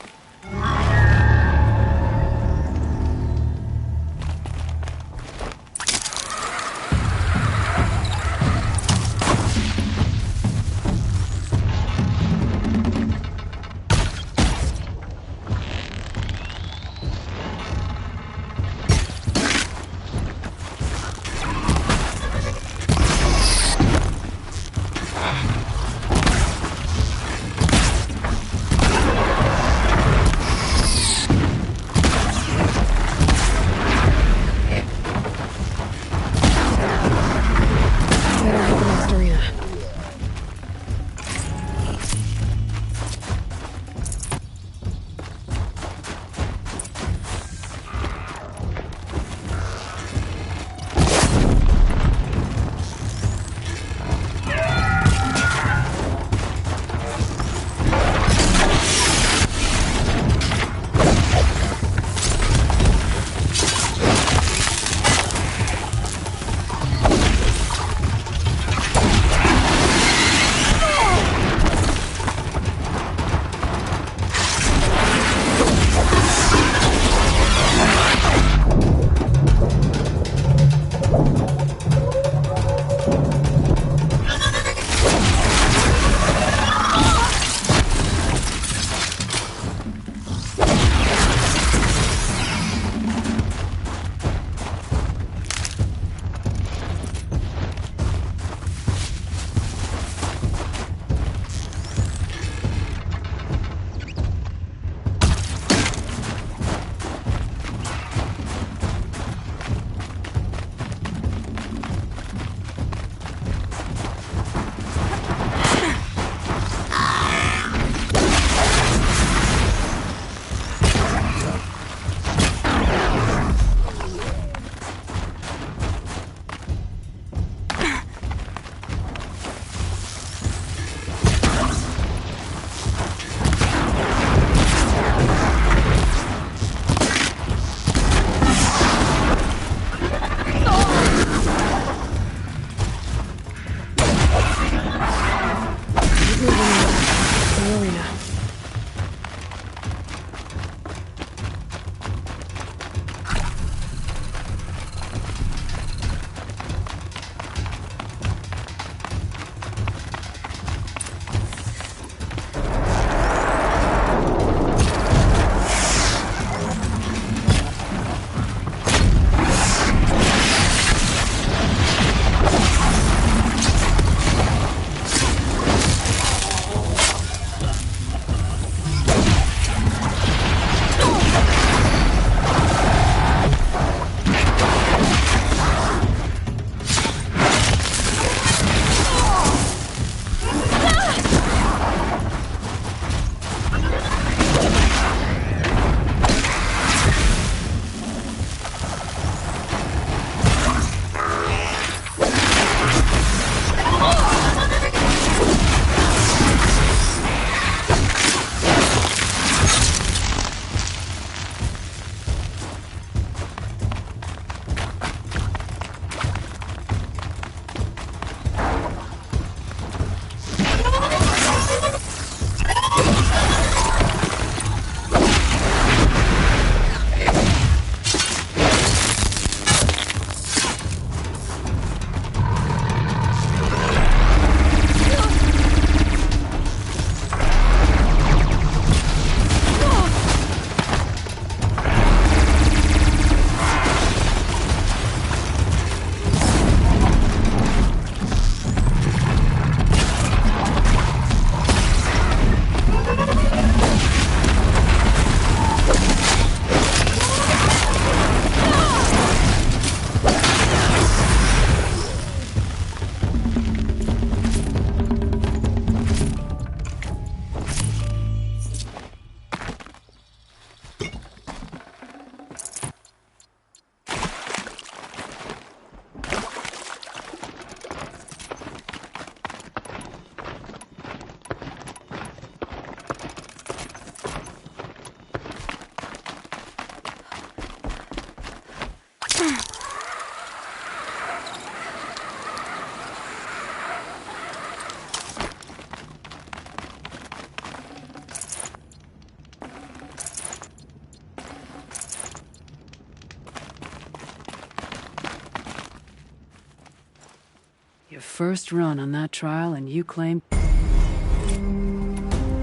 first run on that trial, and you claim...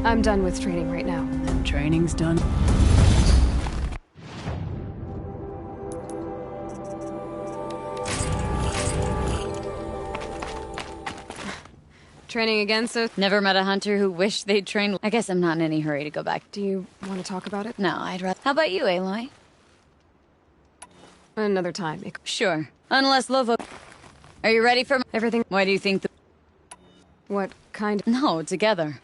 I'm done with training right now. Then training's done. Training again, so... Never met a hunter who wished they'd trained. I guess I'm not in any hurry to go back. Do you want to talk about it? No, I'd rather... How about you, Aloy? Another time. Sure. Unless Lovo... Are you ready for everything? Why do you think the... What kind of... No, together.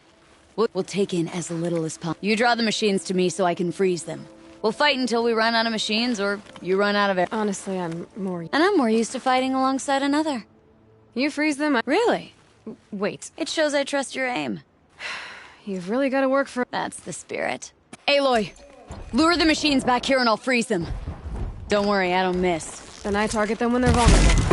We'll take in as little as possible. You draw the machines to me so I can freeze them. We'll fight until we run out of machines, or you run out of air. Honestly, I'm more... And I'm more used to fighting alongside another. You freeze them, Really? Wait. It shows I trust your aim. You've really got to work for... That's the spirit. Aloy, lure the machines back here and I'll freeze them. Don't worry, I don't miss. Then I target them when they're vulnerable.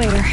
later.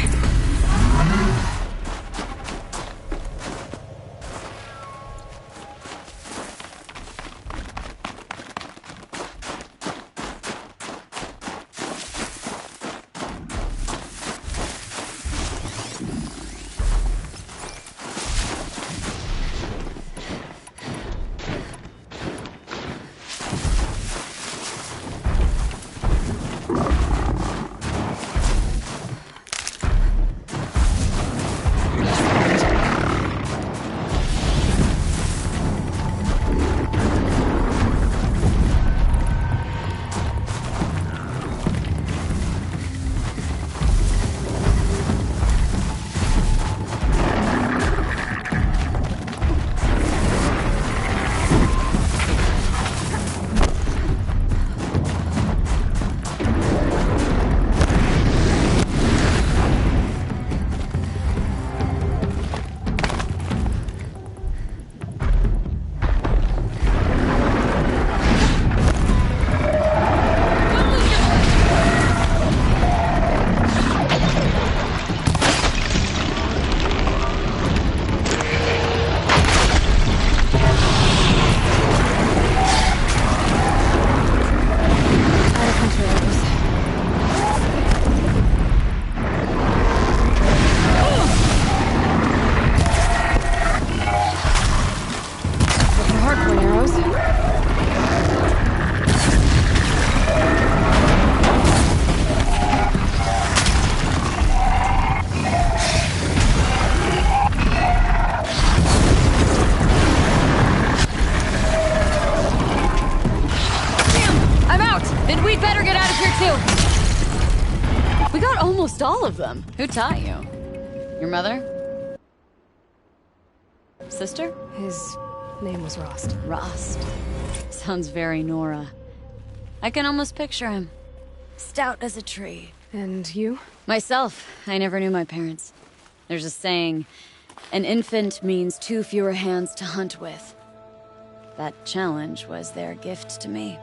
All of them. Who taught you? Your mother? Sister? His name was Rost. Rost. Sounds very Nora. I can almost picture him. Stout as a tree. And you? Myself. I never knew my parents. There's a saying, an infant means 2 fewer hands to hunt with. That challenge was their gift to me.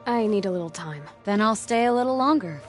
I need a little time. Then I'll stay a little longer.